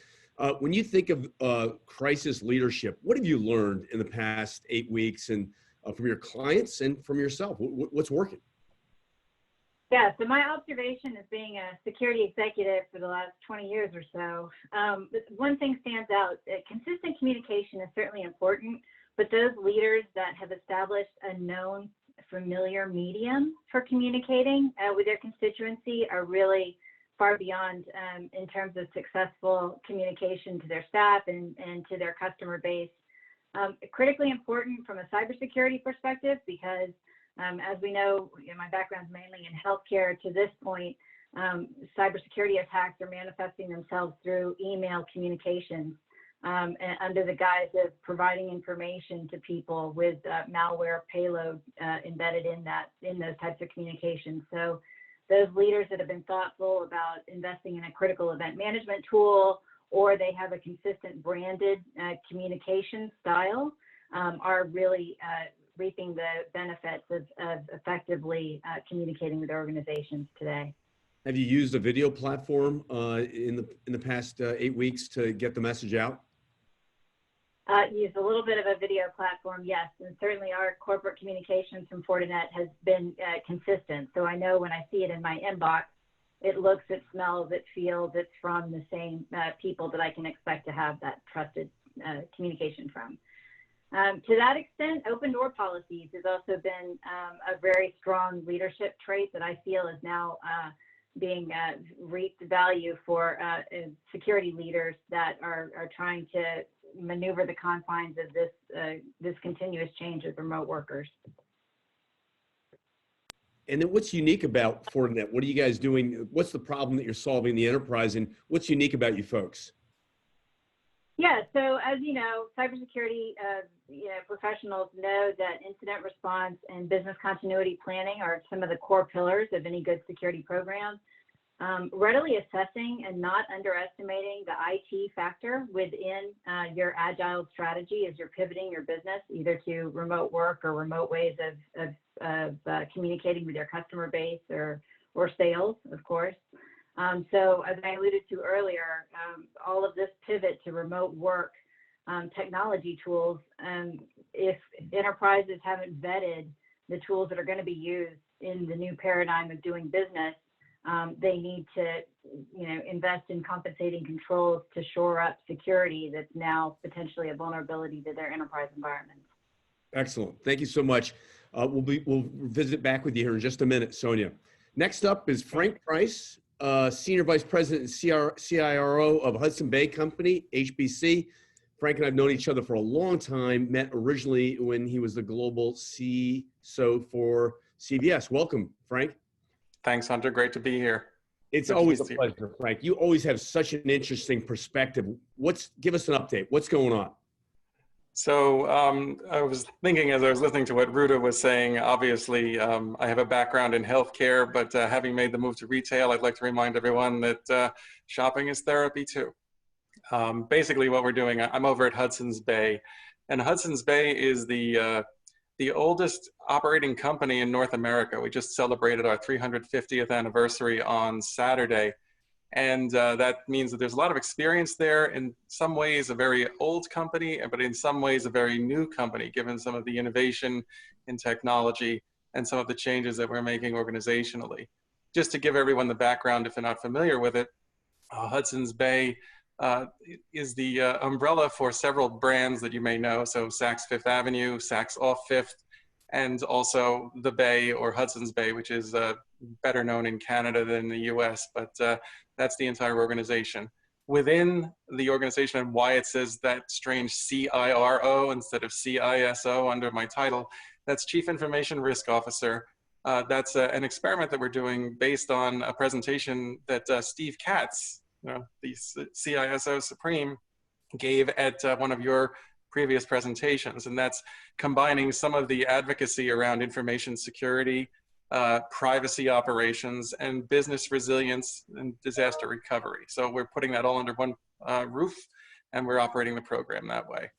When you think of crisis leadership, what have you learned in the past 8 weeks, and from your clients and from yourself? What's working? Yeah, so my observation as being a security executive for the last 20 years or so, one thing stands out. Consistent communication is certainly important, but those leaders that have established a known, familiar medium for communicating with their constituency are really far beyond in terms of successful communication to their staff and to their customer base. Critically important from a cybersecurity perspective, because as we know, my background's mainly in healthcare. To this point, cybersecurity attacks are manifesting themselves through email communications under the guise of providing information to people with malware payload embedded in those types of communications. So those leaders that have been thoughtful about investing in a critical event management tool, or they have a consistent branded communication style, are really reaping the benefits of effectively communicating with organizations today. Have you used a video platform in the past 8 weeks to get the message out? Used a little bit of a video platform, yes, and certainly our corporate communications from Fortinet has been consistent. So I know when I see it in my inbox, it looks, it smells, it feels, it's from the same people that I can expect to have that trusted communication from. To that extent, open door policies has also been a very strong leadership trait that I feel is now being reaped value for security leaders that are trying to maneuver the confines of this continuous change of remote workers. And then what's unique about Fortinet? What are you guys doing? What's the problem that you're solving in the enterprise, and what's unique about you folks? Yeah, so as you know, cybersecurity professionals know that incident response and business continuity planning are some of the core pillars of any good security program. Readily assessing and not underestimating the IT factor within your agile strategy as you're pivoting your business either to remote work or remote ways of communicating with your customer base or sales, of course. So as I alluded to earlier, all of this pivot to remote work technology tools, if enterprises haven't vetted the tools that are going to be used in the new paradigm of doing business, they need to invest in compensating controls to shore up security that's now potentially a vulnerability to their enterprise environments. Excellent. Thank you so much. We'll visit back with you here in just a minute, Sonia. Next up is Frank Price, Senior Vice President and CIRO of Hudson Bay Company, HBC. Frank and I have known each other for a long time, met originally when he was the global CISO for CVS. Welcome, Frank. Thanks, Hunter. Great to be here. It's always a pleasure, Frank. You always have such an interesting perspective. Give us an update. What's going on? So I was thinking as I was listening to what Roota was saying, obviously I have a background in healthcare, but having made the move to retail, I'd like to remind everyone that shopping is therapy too. Basically what we're doing, I'm over at Hudson's Bay, and Hudson's Bay is the oldest operating company in North America. We just celebrated our 350th anniversary on Saturday. And that means that there's a lot of experience there. In some ways, a very old company, but in some ways, a very new company, given some of the innovation in technology and some of the changes that we're making organizationally. Just to give everyone the background, if they're not familiar with it, Hudson's Bay is the umbrella for several brands that you may know. So Saks Fifth Avenue, Saks Off Fifth, and also the Bay or Hudson's Bay, which is better known in Canada than the US, but that's the entire organization. Within the organization, and why it says that strange CIRO instead of CISO under my title, that's Chief Information Risk Officer. That's an experiment that we're doing based on a presentation that Steve Katz, the CISO Supreme, gave at one of your previous presentations, and that's combining some of the advocacy around information security, privacy operations, and business resilience and disaster recovery. So we're putting that all under one roof, and we're operating the program that way.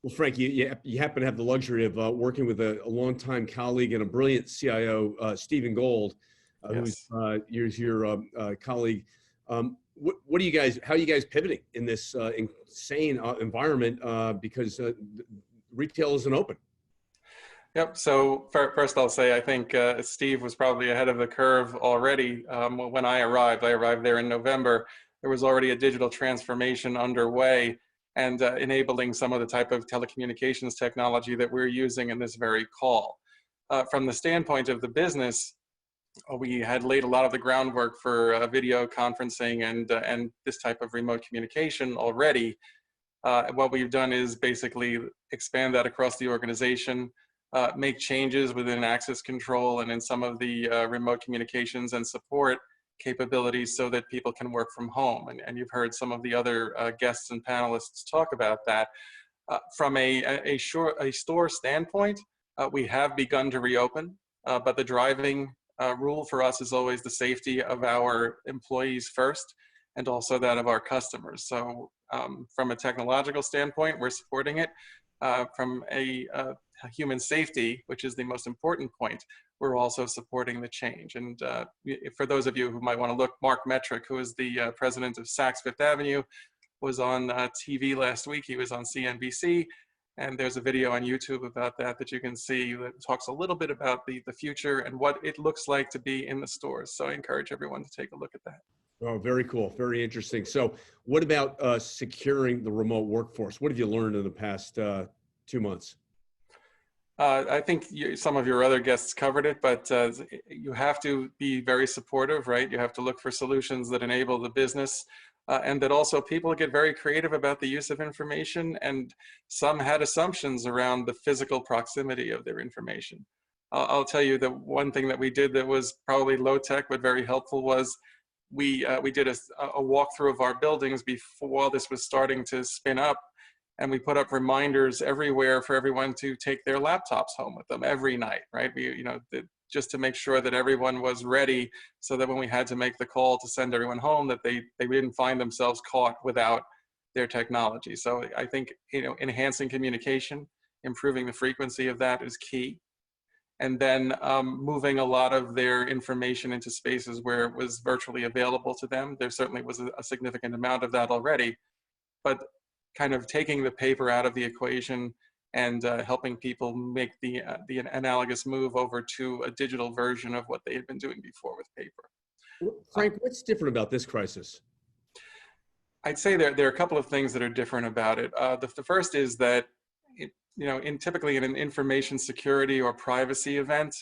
Well, Frank, you happen to have the luxury of working with a longtime colleague and a brilliant CIO, Stephen Gold, Yes. who's your colleague. What do you guys? How are you guys pivoting in this insane environment? Because retail isn't open. Yep. So first, I'll say I think Steve was probably ahead of the curve already. When I arrived there in November. There was already a digital transformation underway and enabling some of the type of telecommunications technology that we're using in this very call. From the standpoint of the business, we had laid a lot of the groundwork for video conferencing and this type of remote communication already. What we've done is basically expand that across the organization, make changes within access control and in some of the remote communications and support capabilities so that people can work from home. And you've heard some of the other guests and panelists talk about that. From a store standpoint, we have begun to reopen, but the driving rule for us is always the safety of our employees first, and also that of our customers. So from a technological standpoint, we're supporting it. From a human safety, which is the most important point, we're also supporting the change. And for those of you who might want to look, Mark Metrick, who is the president of Saks Fifth Avenue, was on TV last week. He was on CNBC. And there's a video on YouTube about that you can see that talks a little bit about the future and what it looks like to be in the stores. So I encourage everyone to take a look at that. Oh, very cool. Very interesting. So what about securing the remote workforce? What have you learned in the past 2 months? I think some of your other guests covered it, but you have to be very supportive, right? You have to look for solutions that enable the business. And that also people get very creative about the use of information, and some had assumptions around the physical proximity of their information. I'll tell you that one thing that we did that was probably low tech but very helpful was we did a walkthrough of our buildings before this was starting to spin up, and we put up reminders everywhere for everyone to take their laptops home with them every night, right? Just to make sure that everyone was ready, so that when we had to make the call to send everyone home, that they didn't find themselves caught without their technology. So I think, enhancing communication, improving the frequency of that is key. And then moving a lot of their information into spaces where it was virtually available to them. There certainly was a significant amount of that already, but kind of taking the paper out of the equation and helping people make the analogous move over to a digital version of what they had been doing before with paper. Frank, what's different about this crisis? I'd say there are a couple of things that are different about it. The first is that, typically in an information security or privacy event,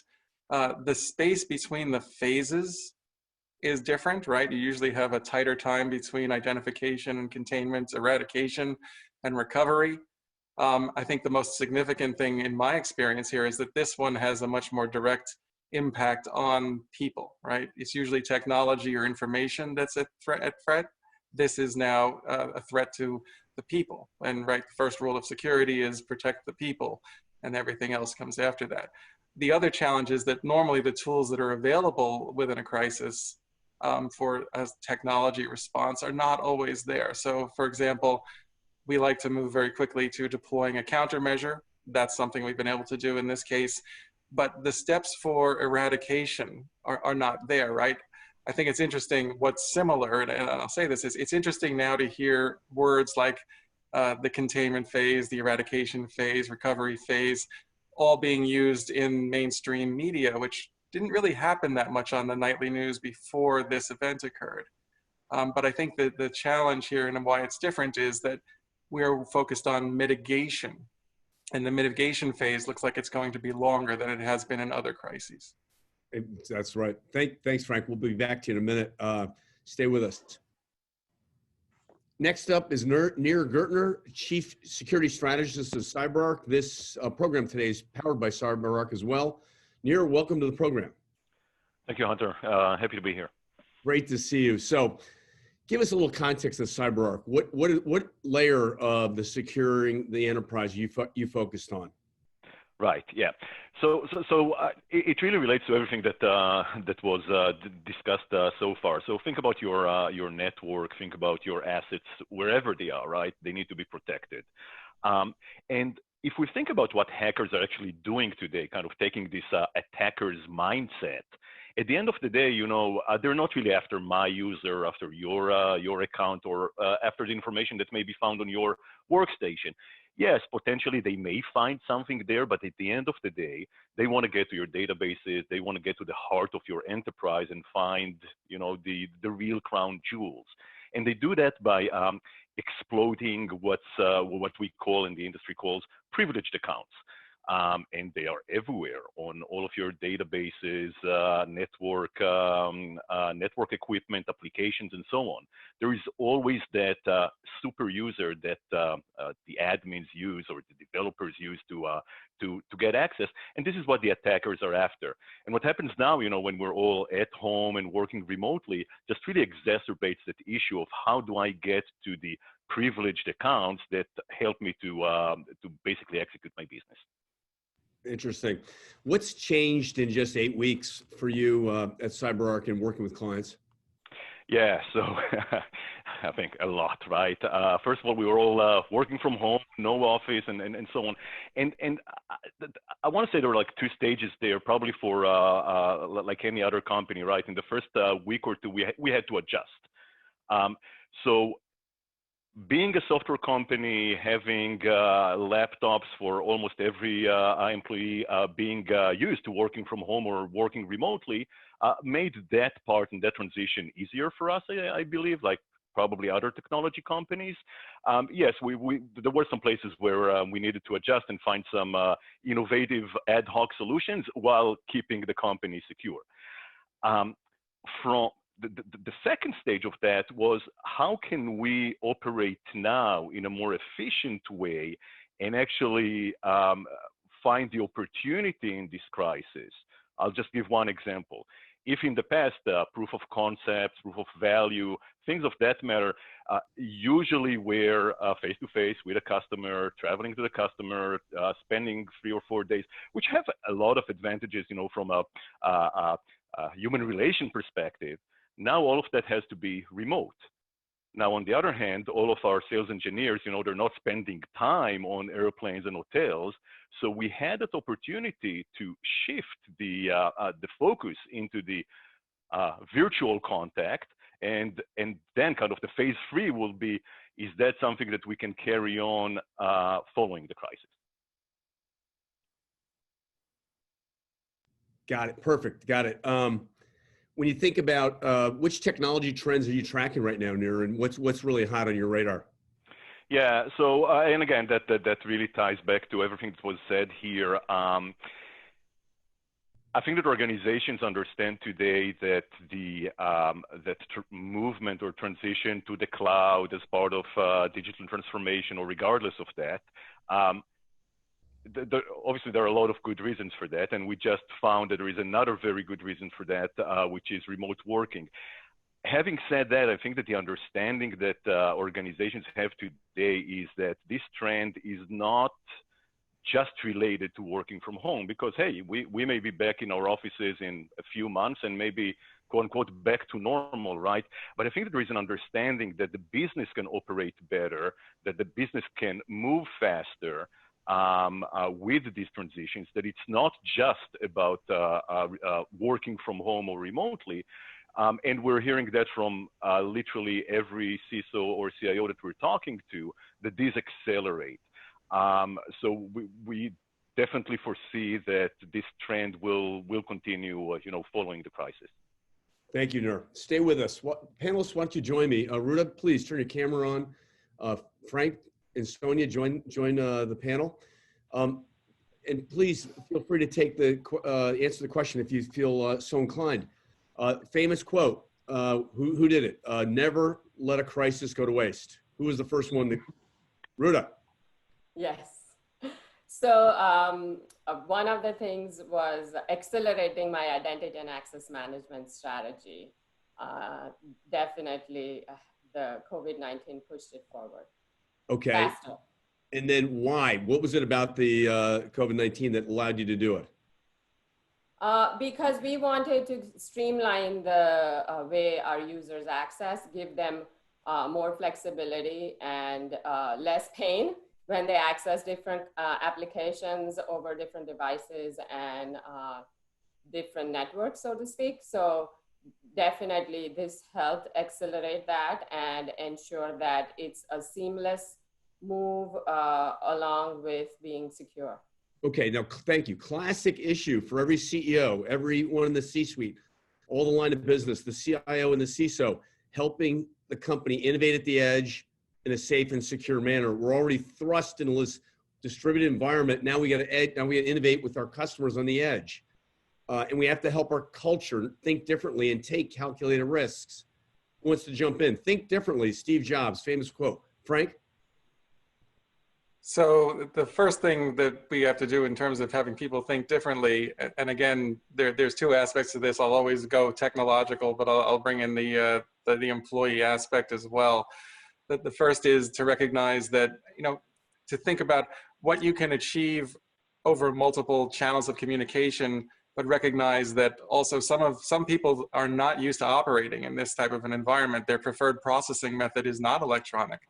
the space between the phases is different, right? You usually have a tighter time between identification and containment, eradication and recovery. I think the most significant thing in my experience here is that this one has a much more direct impact on people, right? It's usually technology or information that's at threat. This is now a threat to the people. And right, the first rule of security is protect the people, and everything else comes after that. The other challenge is that normally the tools that are available within a crisis for a technology response are not always there. So for example, we like to move very quickly to deploying a countermeasure. That's something we've been able to do in this case, but the steps for eradication are not there, right? I think it's interesting what's similar, and I'll say this, is it's interesting now to hear words like the containment phase, the eradication phase, recovery phase, all being used in mainstream media, which didn't really happen that much on the nightly news before this event occurred. But I think that the challenge here and why it's different is that we're focused on mitigation, and the mitigation phase looks like it's going to be longer than it has been in other crises. That's right. Thanks, Frank. We'll be back to you in a minute. Stay with us. Next up is Nir Gertner, Chief Security Strategist of CyberArk. This program today is powered by CyberArk as well. Nir, welcome to the program. Thank you, Hunter. Happy to be here. Great to see you. So give us a little context of CyberArk. What layer of the securing the enterprise you focused on? Right. Yeah. So it really relates to everything that was discussed so far. So think about your network. Think about your assets wherever they are. Right. They need to be protected. And if we think about what hackers are actually doing today, kind of taking this attacker's mindset, at the end of the day, they're not really after my user, after your account, or after the information that may be found on your workstation. Yes, potentially they may find something there, but at the end of the day, they want to get to your databases. They want to get to the heart of your enterprise and find, the real crown jewels. And they do that by exploiting what we call in the industry calls privileged accounts. And they are everywhere on all of your databases, network equipment, applications, and so on. There is always that super user that the admins use or the developers use to get access. And this is what the attackers are after. And what happens now, when we're all at home and working remotely, just really exacerbates that issue of how do I get to the privileged accounts that help me to basically execute my business. Interesting. What's changed in just 8 weeks for you at CyberArk and working with clients? Yeah, so I think a lot, right? First of all, we were all working from home, no office, and so on. And I want to say there were like 2 stages there, probably for like any other company, right? In the first week or 2, we had to adjust. So being a software company, having laptops for almost every employee being used to working from home or working remotely made that part and that transition easier for us, I believe, like probably other technology companies. Yes, there were some places where we needed to adjust and find some innovative ad hoc solutions while keeping the company secure. From the second stage of that was how can we operate now in a more efficient way and actually find the opportunity in this crisis. I'll just give one example. if in the past, proof of concepts, proof of value, things of that matter, usually were face-to-face with a customer, traveling to the customer, spending 3 or 4 days, which have a lot of advantages, you know, from a human relation perspective. Now all of that has to be remote. Now, on the other hand, all of our sales engineers, you know, they're not spending time on airplanes and hotels. So we had that opportunity to shift the focus into the virtual contact. And then kind of the phase 3 will be, is that something that we can carry on following the crisis? Got it. Perfect. Got it. When you think about which technology trends are you tracking right now, Nir, and what's really hot on your radar? Yeah. So and again, that really ties back to everything that was said here. I think that organizations understand today that the movement or transition to the cloud as part of digital transformation, or regardless of that, obviously there are a lot of good reasons for that, and we just found that there is another very good reason for that, which is remote working. Having said that, I think that the understanding that organizations have today is that this trend is not just related to working from home, because hey, we may be back in our offices in a few months and maybe quote unquote back to normal, right? But I think that there is an understanding that the business can operate better, that the business can move faster with these transitions, that it's not just about working from home or remotely. And we're hearing that from literally every CISO or CIO that we're talking to, that these accelerate. So we definitely foresee that this trend will continue, you know, following the crisis. Thank you, Nir. Stay with us. Panelists, why don't you join me? Roota, please turn your camera on. Frank and Sonia, join the panel. And please feel free to take answer the question if you feel so inclined. Famous quote, who did it? Never let a crisis go to waste. Who was the first one? Roota. Yes. So one of the things was accelerating my identity and access management strategy. Definitely the COVID-19 pushed it forward. Okay. Faster. And then why? What was it about the COVID-19 that allowed you to do it? Because we wanted to streamline the way our users access, give them more flexibility and less pain when they access different applications over different devices and different networks, so to speak. So definitely this helped accelerate that and ensure that it's a seamless move along with being secure. Okay, now thank you. Classic issue for every CEO, everyone in the C-suite, all the line of business, the CIO and the CISO, helping the company innovate at the edge in a safe and secure manner. We're already thrust into this distributed environment. Now we got to innovate with our customers on the edge, and we have to help our culture think differently and take calculated risks. Who wants to jump in? Think differently. Steve Jobs, famous quote. Frank. So the first thing that we have to do in terms of having people think differently, and again, there's two aspects to this. I'll always go technological, but I'll bring in the employee aspect as well. That the first is to recognize that, you know, to think about what you can achieve over multiple channels of communication, but recognize that also some people are not used to operating in this type of an environment. Their preferred processing method is not electronic.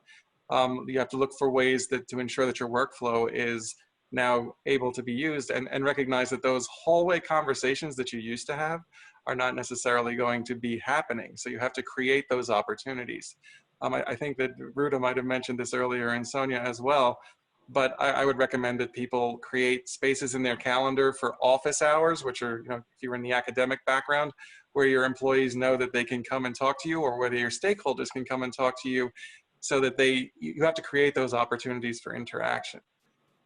You have to look for ways to ensure that your workflow is now able to be used, and recognize that those hallway conversations that you used to have are not necessarily going to be happening. So you have to create those opportunities. I think that Roota might have mentioned this earlier, and Sonia as well, but I would recommend that people create spaces in their calendar for office hours, which are, you know, if you're in the academic background, where your employees know that they can come and talk to you, or whether your stakeholders can come and talk to you, so that you have to create those opportunities for interaction.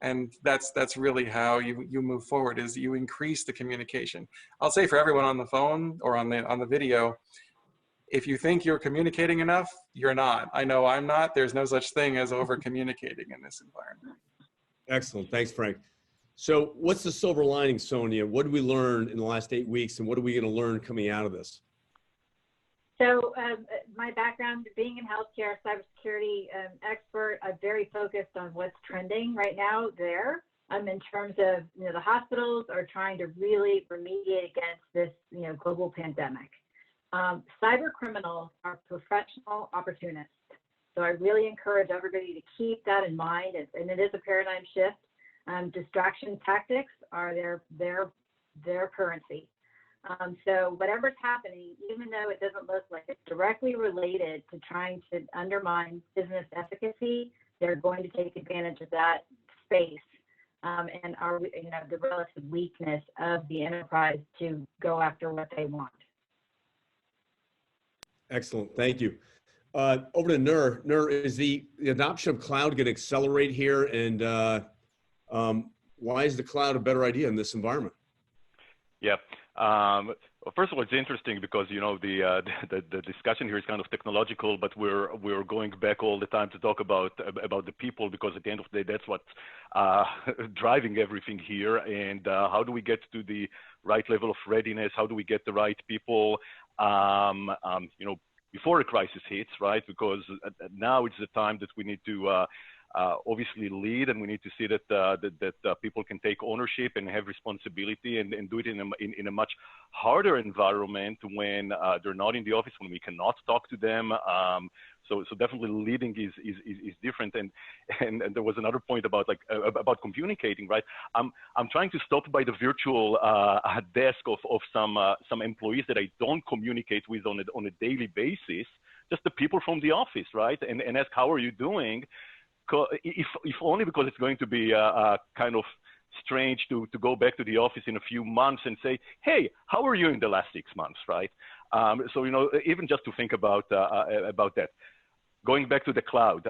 And that's really how you move forward, is you increase the communication. I'll say for everyone on the phone or on the video, if you think you're communicating enough, you're not. I know I'm not. There's no such thing as over communicating in this environment. Excellent. Thanks, Frank. So what's the silver lining, Sonia? What did we learn in the last 8 weeks, and what are we going to learn coming out of this? So my background being in healthcare, cybersecurity expert, I'm very focused on what's trending right now there. In terms of, the hospitals are trying to really remediate against this, global pandemic. Cyber criminals are professional opportunists. So I really encourage everybody to keep that in mind, and it is a paradigm shift. Distraction tactics are their currency. So whatever's happening, even though it doesn't look like it's directly related to trying to undermine business efficacy, they're going to take advantage of that space. And the relative weakness of the enterprise to go after what they want. Excellent, thank you. Over to Nir. Nir, is the adoption of cloud going to accelerate here, and why is the cloud a better idea in this environment? Yeah. Well, first of all, it's interesting because the discussion here is kind of technological, but we're going back all the time to talk about the people, because at the end of the day, that's what's driving everything here. And how do we get to the right level of readiness? How do we get the right people? Before a crisis hits, right? Because now it's the time that we need to obviously lead, and we need to see that people can take ownership and have responsibility, and do it in a much harder environment when they're not in the office, when we cannot talk to them. So definitely leading is different. And there was another point about about communicating, right? I'm trying to stop by the virtual desk of some employees that I don't communicate with on a daily basis, just the people from the office, right? And ask, how are you doing? If only because it's going to be kind of strange to go back to the office in a few months and say, hey, how are you in the last 6 months, right? So, even just to think about that. Going back to the cloud.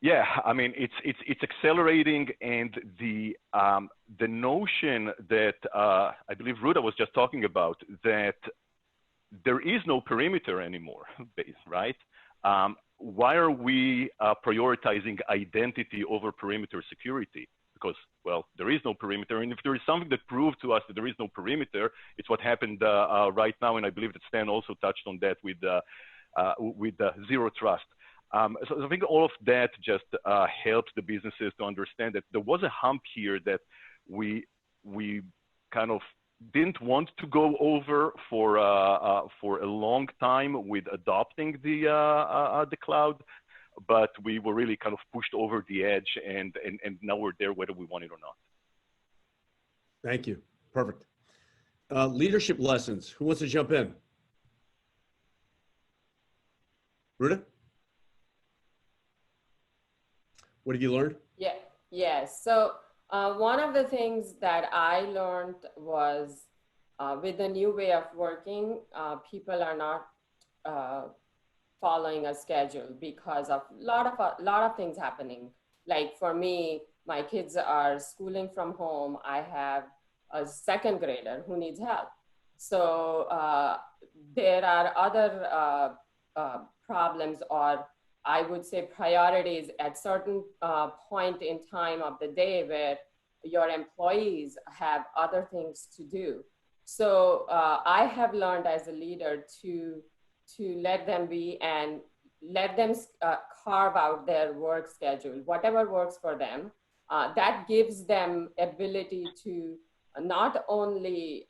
Yeah, I mean, it's accelerating, and the notion that I believe Roota was just talking about, that there is no perimeter anymore, right? Why are we prioritizing identity over perimeter security? Because, well, there is no perimeter. And if there is something that proved to us that there is no perimeter, it's what happened right now. And I believe that Stan also touched on that with Zero Trust. So I think all of that just helps the businesses to understand that there was a hump here that we kind of didn't want to go over for a long time with adopting the cloud, but we were really kind of pushed over the edge, and now we're there whether we want it or not. Thank you. Perfect. Leadership lessons. Who wants to jump in? Roota? What did you learn? Yeah. Yes. So one of the things that I learned was with the new way of working, people are not following a schedule because of a lot of things happening. Like for me, my kids are schooling from home. I have a second grader who needs help. So there are other problems, or I would say priorities at certain point in time of the day where your employees have other things to do. So I have learned as a leader to let them be and let them carve out their work schedule, whatever works for them. That gives them ability to not only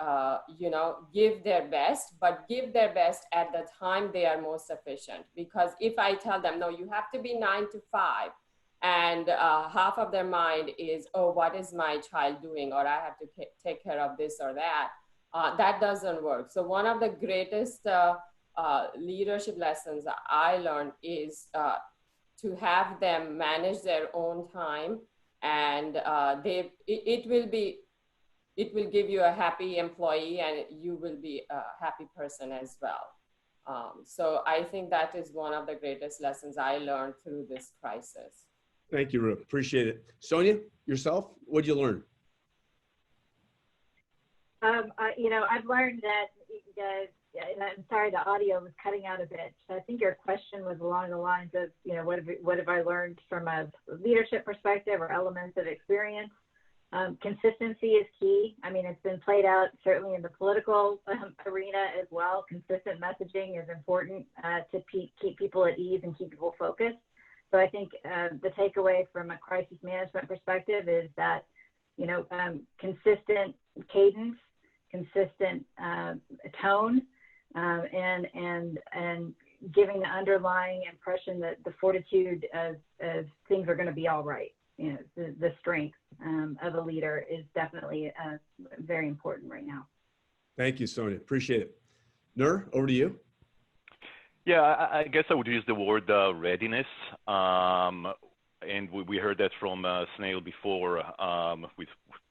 give their best, but give their best at the time they are most efficient. Because if I tell them, no, you have to be 9 to 5, and half of their mind is, oh, what is my child doing? Or I have to take care of this or that. That doesn't work. So one of the greatest leadership lessons I learned is to have them manage their own time, and it will give you a happy employee, and you will be a happy person as well. So I think that is one of the greatest lessons I learned through this crisis. Thank you, Roota. Appreciate it. Sonia, yourself, what did you learn? I've learned that and I'm sorry, the audio was cutting out a bit. So I think your question was along the lines of, you know, what have I learned from a leadership perspective or elements of experience? Consistency is key. I mean, it's been played out certainly in the political arena as well. Consistent messaging is important to keep people at ease and keep people focused. So I think the takeaway from a crisis management perspective is that, you know, consistent cadence, consistent tone, and giving the underlying impression that the fortitude of things are going to be all right. You know, the strength of a leader is definitely very important right now. Thank you, Sonia. Appreciate it. Nir, over to you. Yeah, I guess I would use the word readiness. And we heard that from Snehal before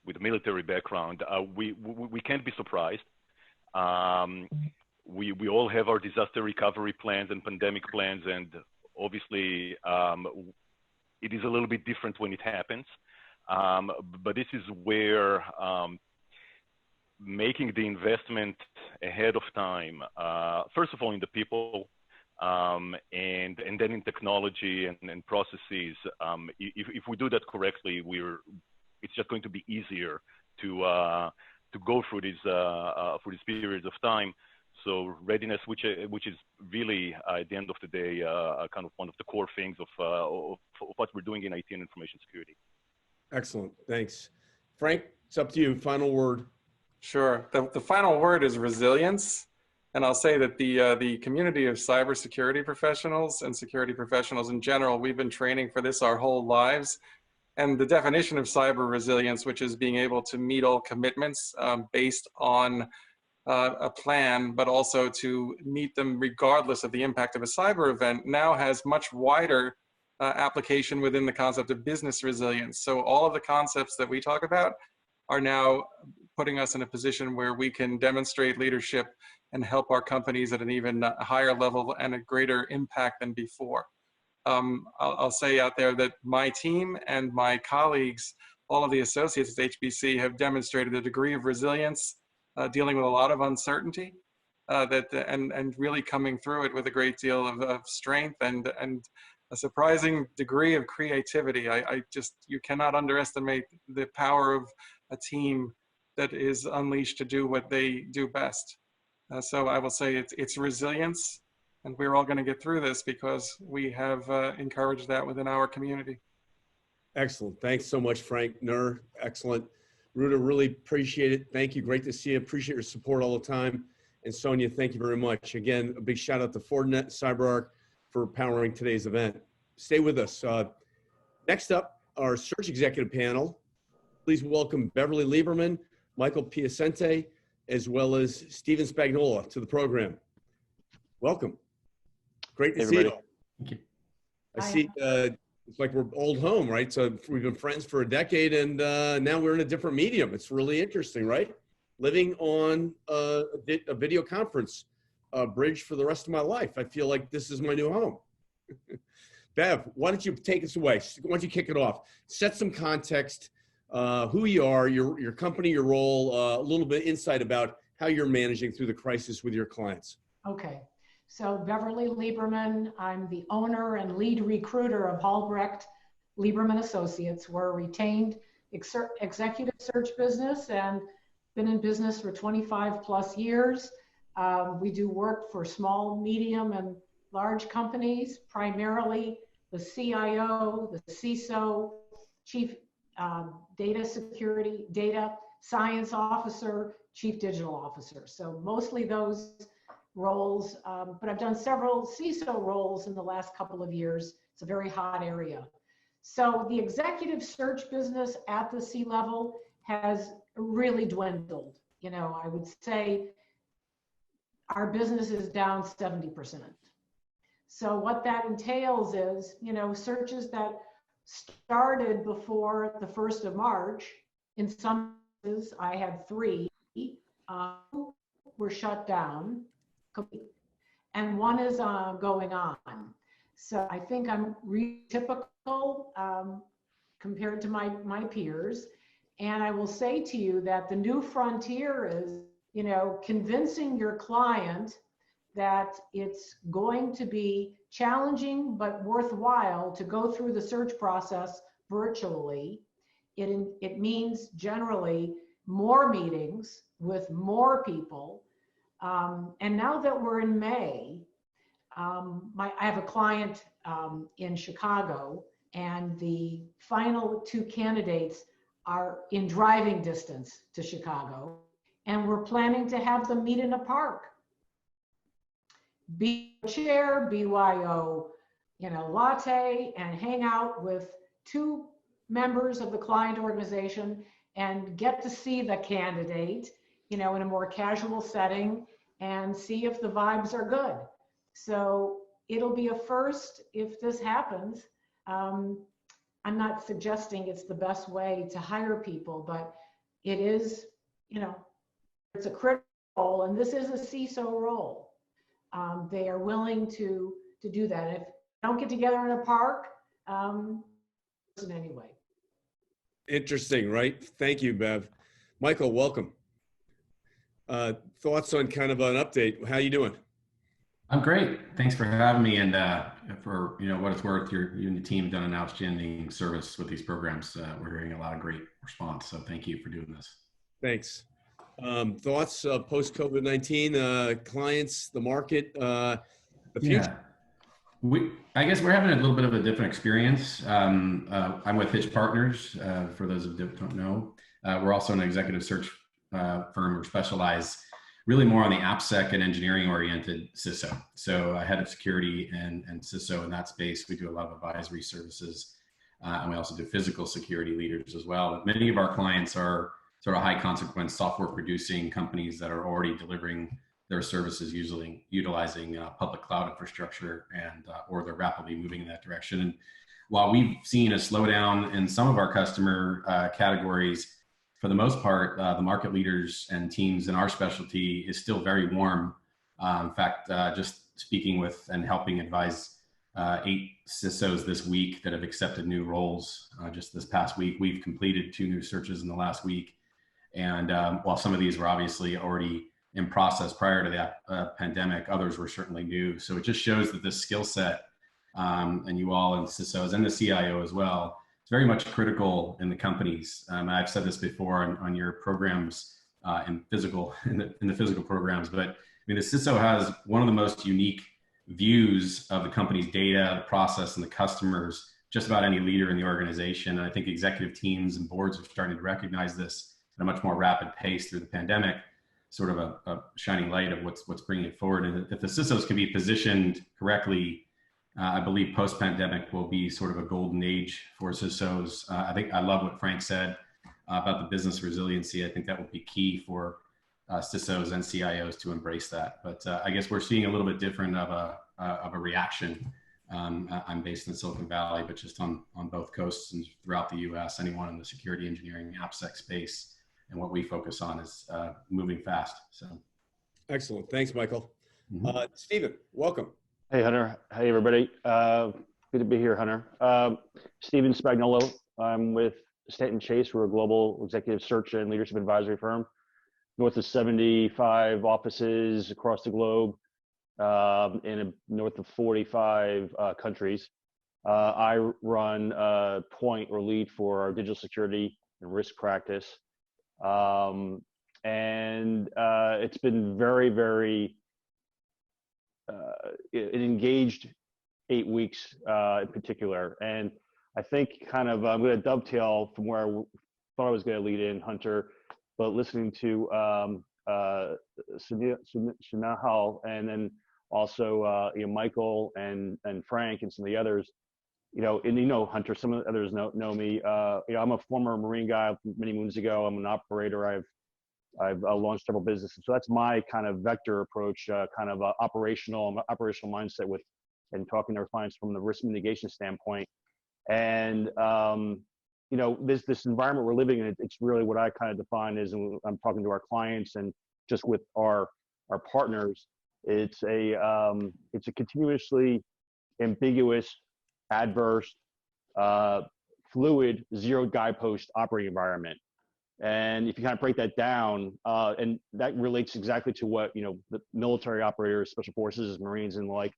with a military background. We can't be surprised. We all have our disaster recovery plans and pandemic plans, and obviously it is a little bit different when it happens. But this is where making the investment ahead of time, first of all in the people, and then in technology and processes. If we do that correctly, it's just going to be easier to go through these periods of time. So readiness, which is really at the end of the day kind of one of the core things of what we're doing in IT and information security. Excellent, thanks. Frank, it's up to you. Final word. Sure. The final word is resilience. And I'll say that the community of cybersecurity professionals and security professionals in general, we've been training for this our whole lives. And the definition of cyber resilience, which is being able to meet all commitments based on a plan, but also to meet them regardless of the impact of a cyber event, now has much wider application within the concept of business resilience. So all of the concepts that we talk about are now putting us in a position where we can demonstrate leadership and help our companies at an even higher level and a greater impact than before. I'll say out there that my team and my colleagues, all of the associates at HBC, have demonstrated a degree of resilience, dealing with a lot of uncertainty, and really coming through it with a great deal of strength and a surprising degree of creativity. You cannot underestimate the power of a team that is unleashed to do what they do best. So I will say it's resilience, and we're all going to get through this because we have encouraged that within our community. Excellent. Thanks so much, Frank. Nir, excellent. Roota, really appreciate it. Thank you. Great to see you. Appreciate your support all the time. And Sonia, thank you very much. Again, a big shout out to Fortinet, CyberArk for powering today's event. Stay with us. Next up, our search executive panel. Please welcome Beverly Lieberman, Michael Piacente, as well as Stephen Spagnuolo to the program. Welcome. Great to see you. Thank you. I see it's like we're old home, right? So we've been friends for a decade, and now we're in a different medium. It's really interesting, right? Living on a video conference bridge for the rest of my life. I feel like this is my new home. Bev, why don't you take us away? Why don't you kick it off? Set some context, who you are, your company, your role, a little bit insight about how you're managing through the crisis with your clients. Okay. So Beverly Lieberman, I'm the owner and lead recruiter of Halbrecht Lieberman Associates. We're a retained executive search business and been in business for 25 plus years. We do work for small, medium, and large companies, primarily the CIO, the CISO, Chief Data Security, Data Science Officer, Chief Digital Officer. So mostly those roles, but I've done several CISO roles in the last couple of years. It's a very hot area. So the executive search business at the C-level has really dwindled. You know, I would say our business is down 70%. So what that entails is, you know, searches that started before the 1st of March, in some cases, I had 3, were shut down, and 1 is going on. So I think I'm really typical compared to my peers. And I will say to you that the new frontier is you know, convincing your client that it's going to be challenging but worthwhile to go through the search process virtually. It means generally more meetings with more people. And now that we're in May, I have a client in Chicago, and the final two candidates are in driving distance to Chicago, and we're planning to have them meet in a park. Chair, BYO, you know, latte, and hang out with two members of the client organization and get to see the candidate, you know, in a more casual setting and see if the vibes are good. So it'll be a first if this happens. I'm not suggesting it's the best way to hire people, but it is, you know, it's a critical role, and this is a CISO role. They are willing to do that. If they don't get together in a park, anyway. Interesting, right? Thank you, Bev. Michael, welcome. Thoughts on kind of an update? How you doing? I'm great. Thanks for having me, and for what it's worth, you and the team have done an outstanding service with these programs. We're hearing a lot of great response, so thank you for doing this. Thanks. Thoughts post COVID-19, clients, the market, the future? Yeah. I guess we're having a little bit of a different experience. I'm with Hitch Partners, for those who don't know. We're also an executive search firm. We specialize really more on the AppSec and engineering-oriented CISO. So head of security and CISO in that space. We do a lot of advisory services, and we also do physical security leaders as well. But many of our clients are sort of high-consequence software-producing companies that are already delivering their services utilizing public cloud infrastructure, and or they're rapidly moving in that direction. And while we've seen a slowdown in some of our customer categories, for the most part, the market leaders and teams in our specialty is still very warm. In fact, just speaking with and helping advise 8 CISOs this week that have accepted new roles. Just this past week, we've completed 2 new searches in the last week. And while some of these were obviously already in process prior to the pandemic, others were certainly new. So it just shows that this skill set, and you all and CISOs and the CIO as well, it's very much critical in the companies. I've said this before on your programs in the physical programs, but I mean, the CISO has one of the most unique views of the company's data, the process, and the customers, just about any leader in the organization. And I think executive teams and boards are starting to recognize this at a much more rapid pace through the pandemic, sort of a shining light of what's bringing it forward. And if the CISOs can be positioned correctly, I believe post-pandemic will be sort of a golden age for CISOs. I love what Frank said about the business resiliency. I think that will be key for CISOs and CIOs to embrace that. But I guess we're seeing a little bit different of a reaction. I'm based in Silicon Valley, but just on both coasts and throughout the US, anyone in the security engineering AppSec space, and what we focus on is moving fast. So, excellent. Thanks, Michael. Stephen, welcome. Hey, Hunter. Hey, everybody. Good to be here, Hunter. Stephen Spagnuolo. I'm with Stanton Chase. We're a global executive search and leadership advisory firm, north of 75 offices across the globe, in north of 45 countries. I run point or lead for our digital security and risk practice. And it's been very, very an engaged 8 weeks in particular. And I think kind of, I'm going to dovetail from where I thought I was going to lead in, Hunter, but listening to Snehal, and then also Michael and Frank and some of the others, and Hunter, some of the others know me. I'm a former Marine guy many moons ago. I'm an operator. I've launched several businesses. So that's my kind of vector approach, kind of operational mindset with, and talking to our clients from the risk mitigation standpoint. And, this environment we're living in, it's really what I kind of define as, and I'm talking to our clients and just with our partners, it's a continuously ambiguous, adverse, fluid, zero guidepost operating environment. And if you kind of break that down, and that relates exactly to what, you know, the military operators, special forces, Marines and the like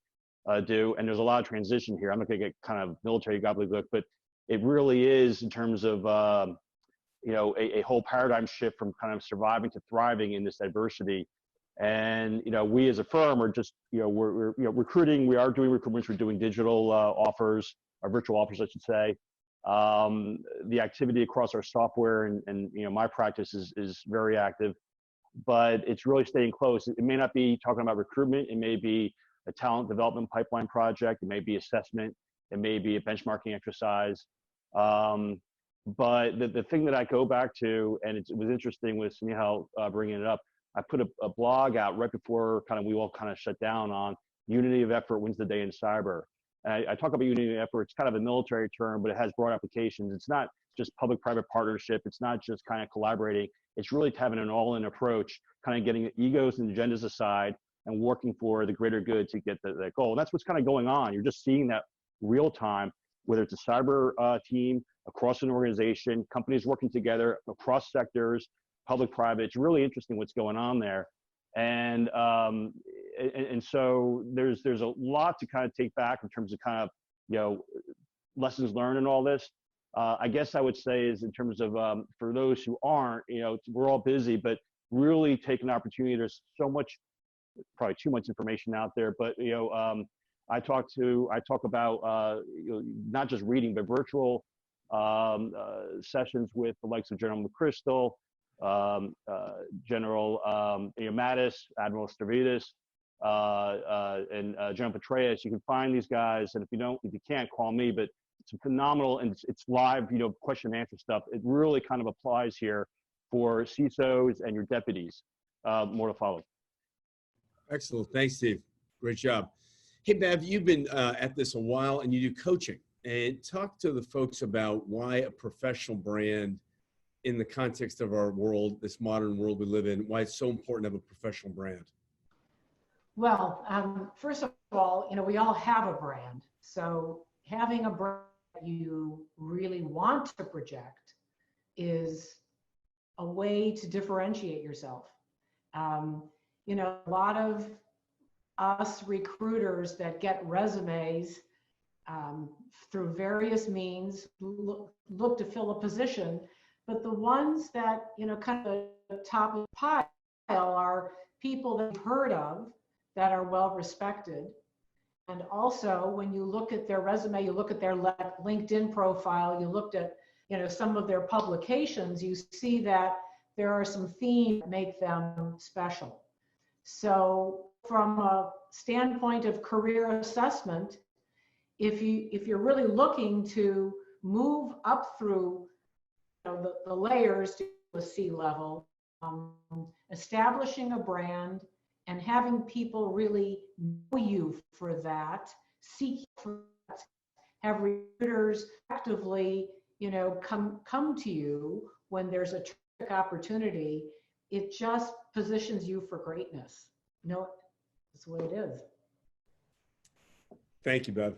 do. And there's a lot of transition here. I'm not gonna get kind of military gobbledygook, but it really is in terms of, you know, a whole paradigm shift from kind of surviving to thriving in this adversity. And, you know, we as a firm are just, you know, we're you know, recruiting, we are doing recruitments, we're doing digital offers, or virtual offers, I should say. The activity across our software and you know, my practice is very active, but it's really staying close. It may not be talking about recruitment. It may be a talent development pipeline project. It may be assessment. It may be a benchmarking exercise. But the thing that I go back to, and it was interesting with Snehal bringing it up, I put a blog out right before kind of we all kind of shut down on unity of effort wins the day in cyber. And I talk about unity of effort. It's kind of a military term, but it has broad applications. It's not just public-private partnership. It's not just kind of collaborating. It's really having an all-in approach, kind of getting egos and agendas aside and working for the greater good to get that goal. And that's what's kind of going on. You're just seeing that real time, whether it's a cyber team, across an organization, companies working together across sectors, public-private. It's really interesting what's going on there. And so there's a lot to kind of take back in terms of kind of, you know, lessons learned and all this. I guess I would say is in terms of, for those who aren't, you know, we're all busy, but really take an opportunity. There's so much, probably too much information out there, but, you know, I talk about, you know, not just reading, but virtual sessions with the likes of General McChrystal, General Mattis, Admiral Stavridis, and General Petraeus. You can find these guys, and if you can't, call me. But it's phenomenal, and it's live, you know, question and answer stuff. It really kind of applies here for CISOs and your deputies. More to follow. Excellent. Thanks, Steve. Great job. Hey, Bev, you've been at this a while, and you do coaching. And talk to the folks about why a professional brand in the context of our world, this modern world we live in, why it's so important to have a professional brand. Well, first of all, you know, we all have a brand. So having a brand that you really want to project is a way to differentiate yourself. You know, a lot of us recruiters that get resumes through various means look to fill a position, but the ones that, you know, kind of the top of the pile are people that you've heard of that are well respected. And also when you look at their resume, you look at their LinkedIn profile, you looked at, you know, some of their publications, you see that there are some themes that make them special. So from a standpoint of career assessment, if you're really looking to move up through, you know, the layers to a C-level, establishing a brand and having people really know you for that, seek for that, have recruiters actively, you know, come to you when there's a terrific opportunity, it just positions you for greatness. You know, that's the way it is. Thank you, Bev.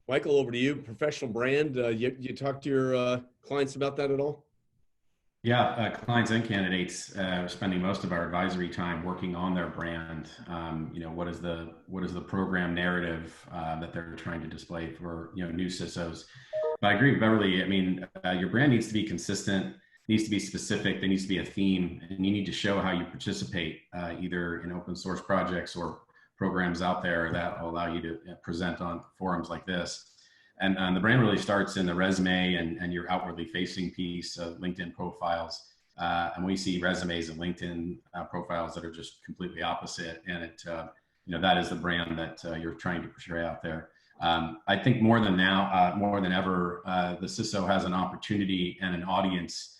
Michael, over to you. Professional brand. You talk to your clients about that at all? Yeah, clients and candidates are spending most of our advisory time working on their brand. You know, what is the program narrative that they're trying to display for, you know, new CISOs? But I agree with Beverly. I mean, your brand needs to be consistent, needs to be specific. There needs to be a theme, and you need to show how you participate either in open source projects or programs out there that will allow you to present on forums like this. And the brand really starts in the resume and your outwardly facing piece of LinkedIn profiles. And we see resumes and LinkedIn profiles that are just completely opposite. And it, you know, that is the brand that you're trying to portray out there. I think more than ever, the CISO has an opportunity and an audience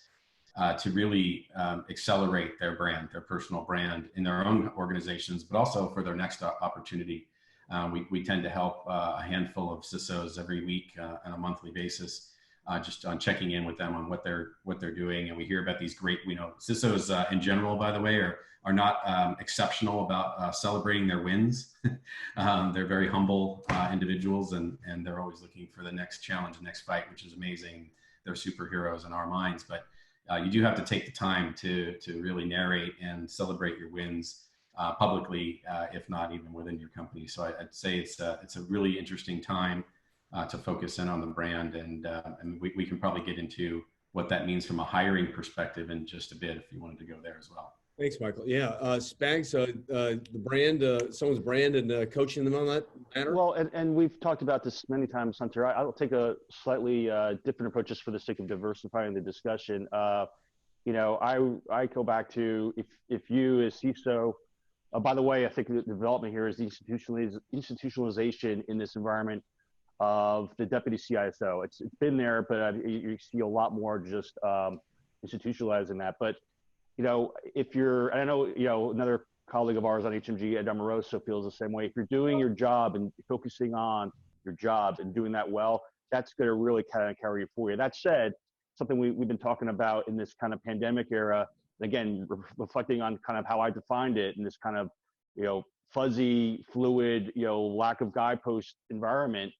to really accelerate their brand, their personal brand in their own organizations, but also for their next opportunity. We tend to help a handful of CISOs every week on a monthly basis, just on checking in with them on what they're doing. And we hear about these great, you know, CISOs in general, by the way, are not exceptional about celebrating their wins. They're very humble individuals, and they're always looking for the next challenge, the next fight, which is amazing. They're superheroes in our minds, but you do have to take the time to really narrate and celebrate your wins publicly, if not even within your company. So I'd say it's a really interesting time to focus in on the brand, and we can probably get into what that means from a hiring perspective in just a bit if you wanted to go there as well. Thanks, Michael. Yeah, Spags, the brand, someone's brand, and coaching them on that matter. Well, and we've talked about this many times, Hunter. I'll take a slightly different approach just for the sake of diversifying the discussion. You know, I go back to if you as CISO, by the way, I think the development here is the institutionalization in this environment of the deputy CISO. It's been there, but you see a lot more just institutionalizing that. But you know, if you're, I know, you know, another colleague of ours on HMG, Ed Amoroso, feels the same way. If you're doing your job and focusing on your job and doing that well, that's going to really kind of carry you for you. That said, something we've been talking about in this kind of pandemic era, again, reflecting on kind of how I defined it in this kind of, you know, fuzzy, fluid, you know, lack of guidepost environment.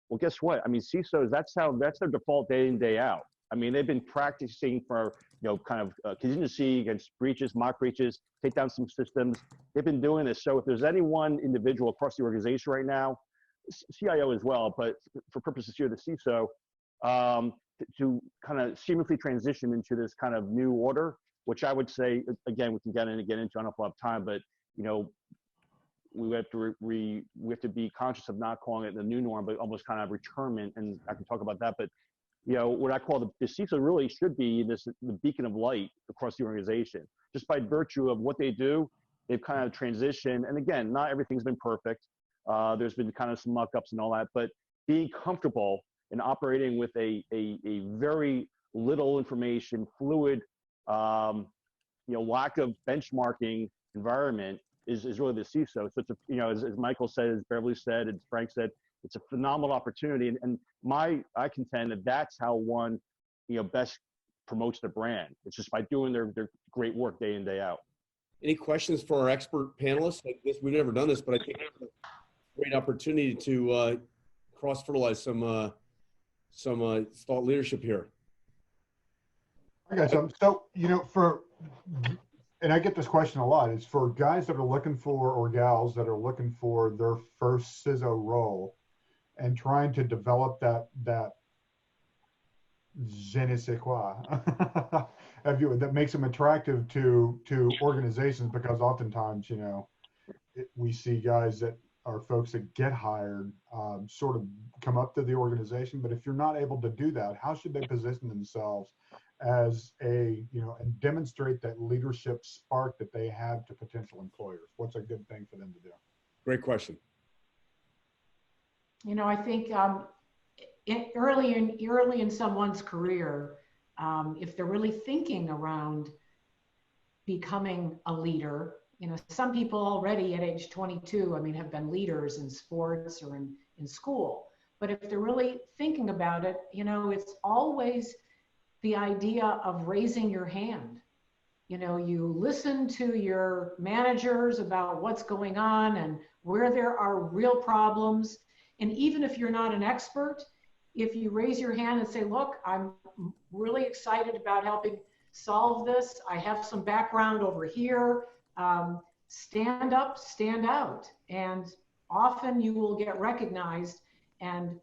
Well, guess what? I mean, CISOs, that's their default day in, day out. I mean, they've been practicing for, you know, kind of contingency against breaches, mock breaches, take down some systems. They've been doing this. So if there's any one individual across the organization right now, CIO as well, but for purposes here, the CISO, to kind of seamlessly transition into this kind of new order, which I would say, again, we can get into, I don't know if we'll have time, but, you know, we have to be conscious of not calling it the new norm, but almost kind of returnment. And I can talk about that, but you know, what I call the CISO really should be the beacon of light across the organization. Just by virtue of what they do, they've kind of transitioned. And again, not everything's been perfect. There's been kind of some muck-ups and all that, but being comfortable in operating with a very little information, fluid, you know, lack of benchmarking environment is really the CISO. So it's a, you know, as Michael said, as Beverly said, and Frank said, it's a phenomenal opportunity, and I contend that that's how one, you know, best promotes the brand. It's just by doing their great work day in, day out. Any questions for our expert panelists? We've never done this, but I think it's a great opportunity to cross-fertilize some thought leadership here. I got some. So, you know, and I get this question a lot, is for guys that are looking for, or gals that are looking for their first CISO role and trying to develop that je ne sais quoi that makes them attractive to organizations, because oftentimes, you know, we see guys that are folks that get hired sort of come up to the organization, but if you're not able to do that, how should they position themselves as a, you know, and demonstrate that leadership spark that they have to potential employers? What's a good thing for them to do? Great question. You know, I think early in someone's career, if they're really thinking around becoming a leader, you know, some people already at age 22, I mean, have been leaders in sports or in school. But if they're really thinking about it, you know, it's always the idea of raising your hand. You know, you listen to your managers about what's going on and where there are real problems. And even if you're not an expert, if you raise your hand and say, look, I'm really excited about helping solve this. I have some background over here. Stand up, stand out. And often you will get recognized, and,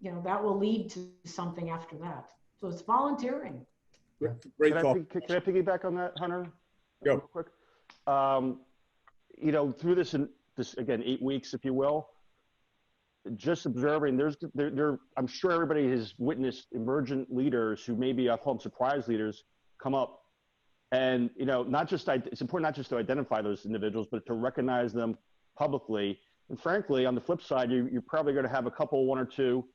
you know, that will lead to something after that. So it's volunteering. Great call. Can I piggyback on that, Hunter? Go. Real quick. You know, through this again, 8 weeks, if you will, just observing, I'm sure everybody has witnessed emergent leaders who maybe I call them surprise leaders come up, and you know, it's important not just to identify those individuals, but to recognize them publicly. And frankly, on the flip side, you're probably going to have one or two,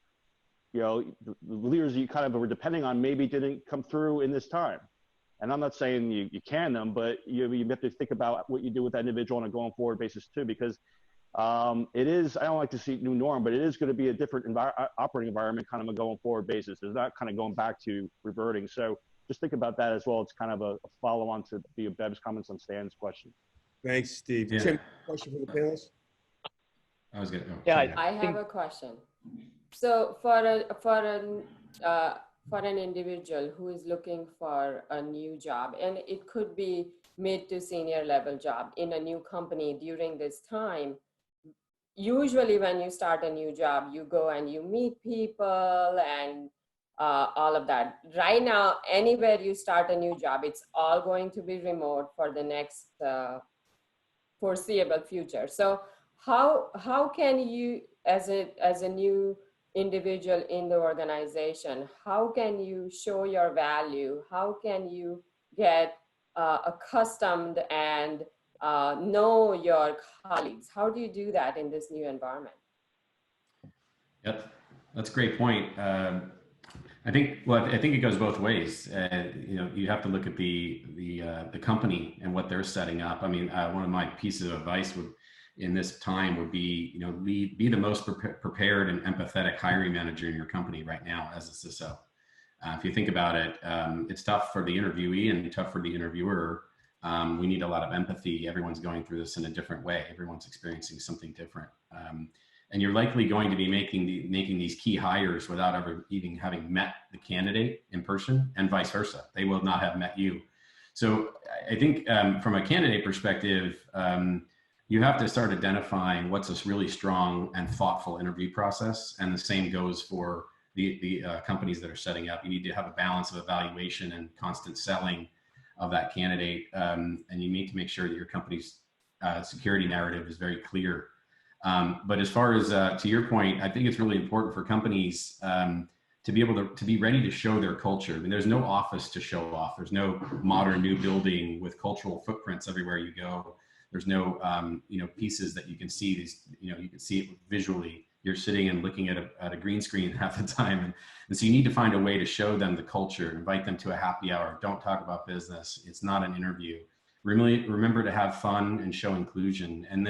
you know, the leaders you kind of were depending on maybe didn't come through in this time. And I'm not saying you can them, but you have to think about what you do with that individual on a going forward basis too, because it is, I don't like to see new norm, but it is going to be a different operating environment kind of a going forward basis. It's not kind of going back to reverting. So just think about that as well. It's kind of a follow on to Bev's comments on Stan's question. Thanks, Steve. Yeah. Tim, question for the panelists? I was going to. I have a question. So for for an individual who is looking for a new job, and it could be mid to senior level job in a new company during this time? Usually when you start a new job, you go and you meet people and all of that. Right now, anywhere you start a new job, it's all going to be remote for the next foreseeable future. So how can you, as a new individual in the organization, how can you show your value? How can you get accustomed and know your colleagues? How do you do that in this new environment? Yep, that's a great point. I think it goes both ways. You know, you have to look at the company and what they're setting up. I mean, one of my pieces of advice in this time would be, you know, be the most prepared and empathetic hiring manager in your company right now as a CISO. If you think about it, it's tough for the interviewee and tough for the interviewer. We need a lot of empathy. Everyone's going through this in a different way. Everyone's experiencing something different. And you're likely going to be making these key hires without ever even having met the candidate in person, and vice versa. They will not have met you. So I think from a candidate perspective, you have to start identifying what's this really strong and thoughtful interview process. And the same goes for the companies that are setting up. You need to have a balance of evaluation and constant selling of that candidate. And you need to make sure that your company's security narrative is very clear. But as far as to your point, I think it's really important for companies to be able to be ready to show their culture. I mean, there's no office to show off. There's no modern new building with cultural footprints everywhere you go. There's no you know, pieces that you can see. These, you know, you can see it visually. You're sitting and looking at a green screen half the time, and so you need to find a way to show them the culture. Invite them to a happy hour. Don't talk about business. It's not an interview. Really remember to have fun and show inclusion. And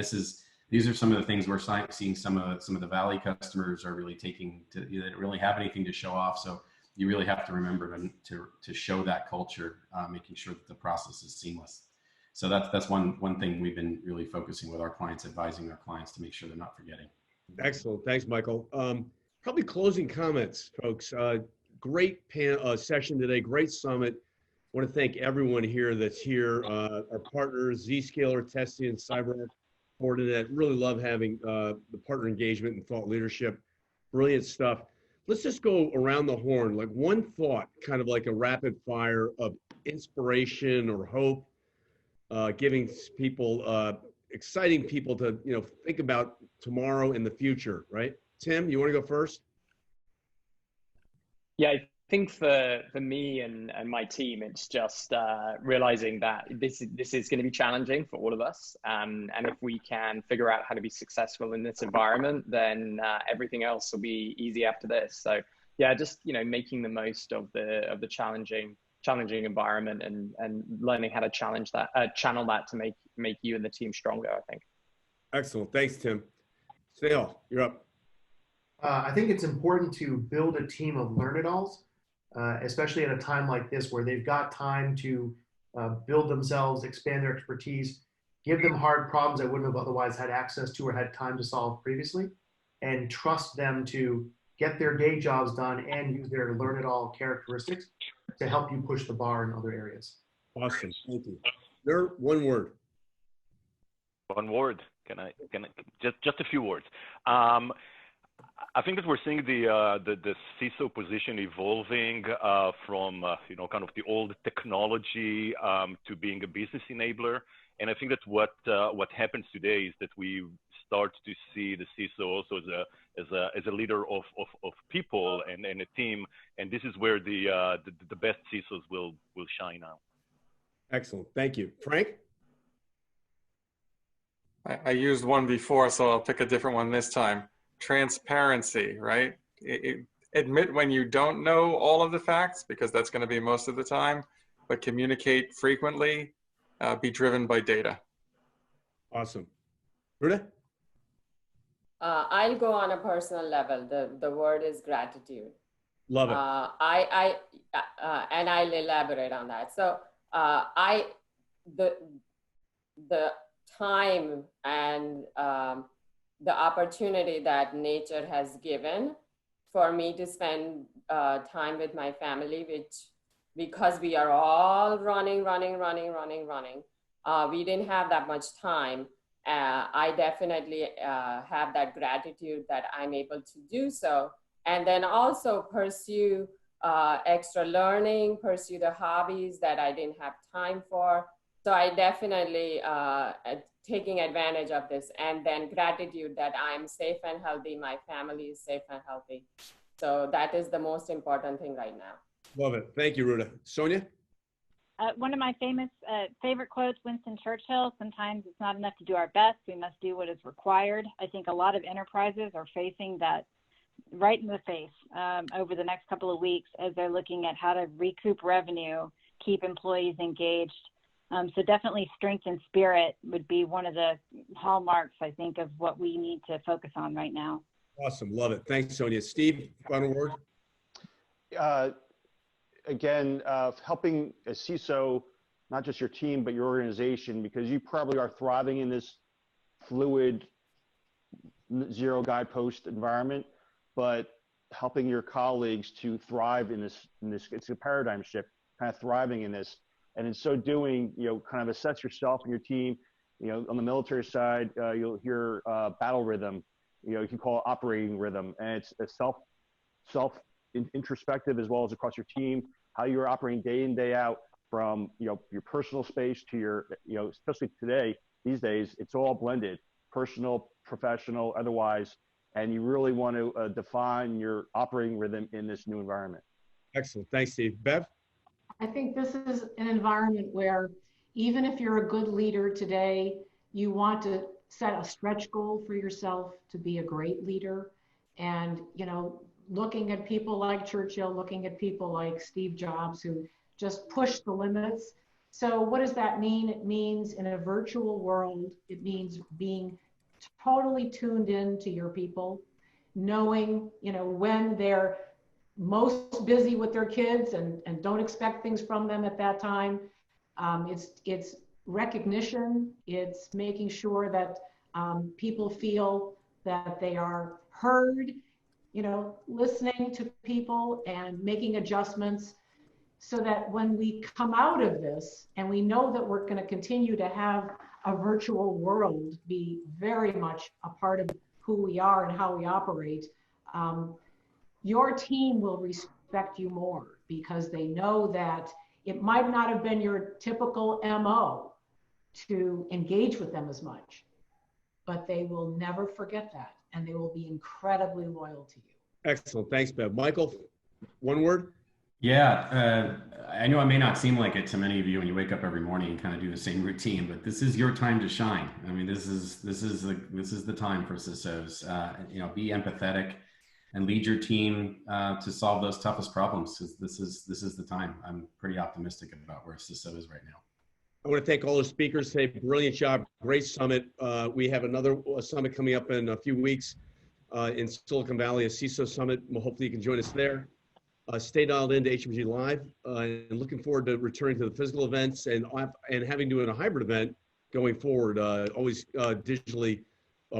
these are some of the things we're seeing. Some of the Valley customers are really taking to, they don't really have anything to show off. So you really have to remember to show that culture, making sure that the process is seamless. So that's one thing we've been really focusing with our clients, advising our clients to make sure they're not forgetting. Excellent. Thanks, Michael. Probably closing comments, folks. Great session today. Great summit. I want to thank everyone here that's here. Our partners, Zscaler, Tessian, CyberArk, Fortinet. Really love having the partner engagement and thought leadership. Brilliant stuff. Let's just go around the horn. Like one thought, kind of like a rapid fire of inspiration or hope, giving people, exciting people to, you know, think about tomorrow and the future, right? Tim, you want to go first? Yeah, I think for me and my team, it's just realizing that this is going to be challenging for all of us. And if we can figure out how to be successful in this environment, then everything else will be easy after this. So yeah, just, you know, making the most of the challenging environment and learning how to channel that to make you and the team stronger, I think. Excellent. Thanks, Tim. Snehal, you're up. I think it's important to build a team of learn-it-alls, especially at a time like this where they've got time to build themselves, expand their expertise, give them hard problems that wouldn't have otherwise had access to or had time to solve previously, and trust them to get their day jobs done and use their learn-it-all characteristics to help you push the bar in other areas. Awesome. Thank you. Nir, one word. One word. Can I just a few words. I think that we're seeing the CISO position evolving from you know, kind of the old technology to being a business enabler, and I think that what happens today is that we start to see the CISO also as a leader of people and a team, and this is where the best CISOs will shine out. Excellent. Thank you. Frank? I used one before, so I'll pick a different one this time. Transparency, right? Admit when you don't know all of the facts, because that's going to be most of the time, but communicate frequently, be driven by data. Awesome. Roota? I'll go on a personal level. The word is gratitude. Love it. And I'll elaborate on that. So the time and the opportunity that nature has given for me to spend time with my family, which because we are all running, we didn't have that much time. I definitely have that gratitude that I'm able to do so. And then also pursue extra learning, pursue the hobbies that I didn't have time for. So I definitely taking advantage of this, and then gratitude that I'm safe and healthy, my family is safe and healthy. So that is the most important thing right now. Love it. Thank you, Roota. Sonia? One of my favorite quotes, Winston Churchill, sometimes it's not enough to do our best, we must do what is required. I think a lot of enterprises are facing that right in the face over the next couple of weeks as they're looking at how to recoup revenue, keep employees engaged. So definitely strength and spirit would be one of the hallmarks, I think, of what we need to focus on right now. Awesome. Love it. Thanks, Sonia. Steve, final word? Again, helping a CISO, not just your team, but your organization, because you probably are thriving in this fluid, zero guidepost environment, but helping your colleagues to thrive in this, it's a paradigm shift, kind of thriving in this. And in so doing, kind of assess yourself and your team. On the military side, you'll hear battle rhythm. You can call it operating rhythm, and it's a self introspective as well as across your team, how you're operating day in, day out, from your personal space to your, especially these days, it's all blended, personal, professional, otherwise, and you really want to define your operating rhythm in this new environment. Excellent. Thanks, Steve. Bev? I think this is an environment where even if you're a good leader today, you want to set a stretch goal for yourself to be a great leader. And, looking at people like Churchill, looking at people like Steve Jobs, who just push the limits. So what does that mean? It means in a virtual world, it means being totally tuned in to your people, knowing, when they're most busy with their kids and don't expect things from them at that time. It's recognition. It's making sure that people feel that they are heard, listening to people and making adjustments so that when we come out of this and we know that we're going to continue to have a virtual world be very much a part of who we are and how we operate, your team will respect you more because they know that it might not have been your typical MO to engage with them as much, but they will never forget that, and they will be incredibly loyal to you. Excellent. Thanks, Bev. Michael, one word? Yeah, I know it may not seem like it to many of you when you wake up every morning and kind of do the same routine, but this is your time to shine. I mean, this is the time for CISOs. Be empathetic and lead your team to solve those toughest problems. This is the time. I'm pretty optimistic about where CISO is right now. I want to thank all the speakers today. Brilliant job. Great summit. We have another summit coming up in a few weeks in Silicon Valley, a CISO summit. Well, hopefully you can join us there. Stay dialed into HMG Live and looking forward to returning to the physical events and having doing a hybrid event going forward, always digitally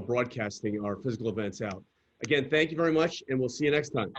broadcasting our physical events out. Again, thank you very much, and we'll see you next time.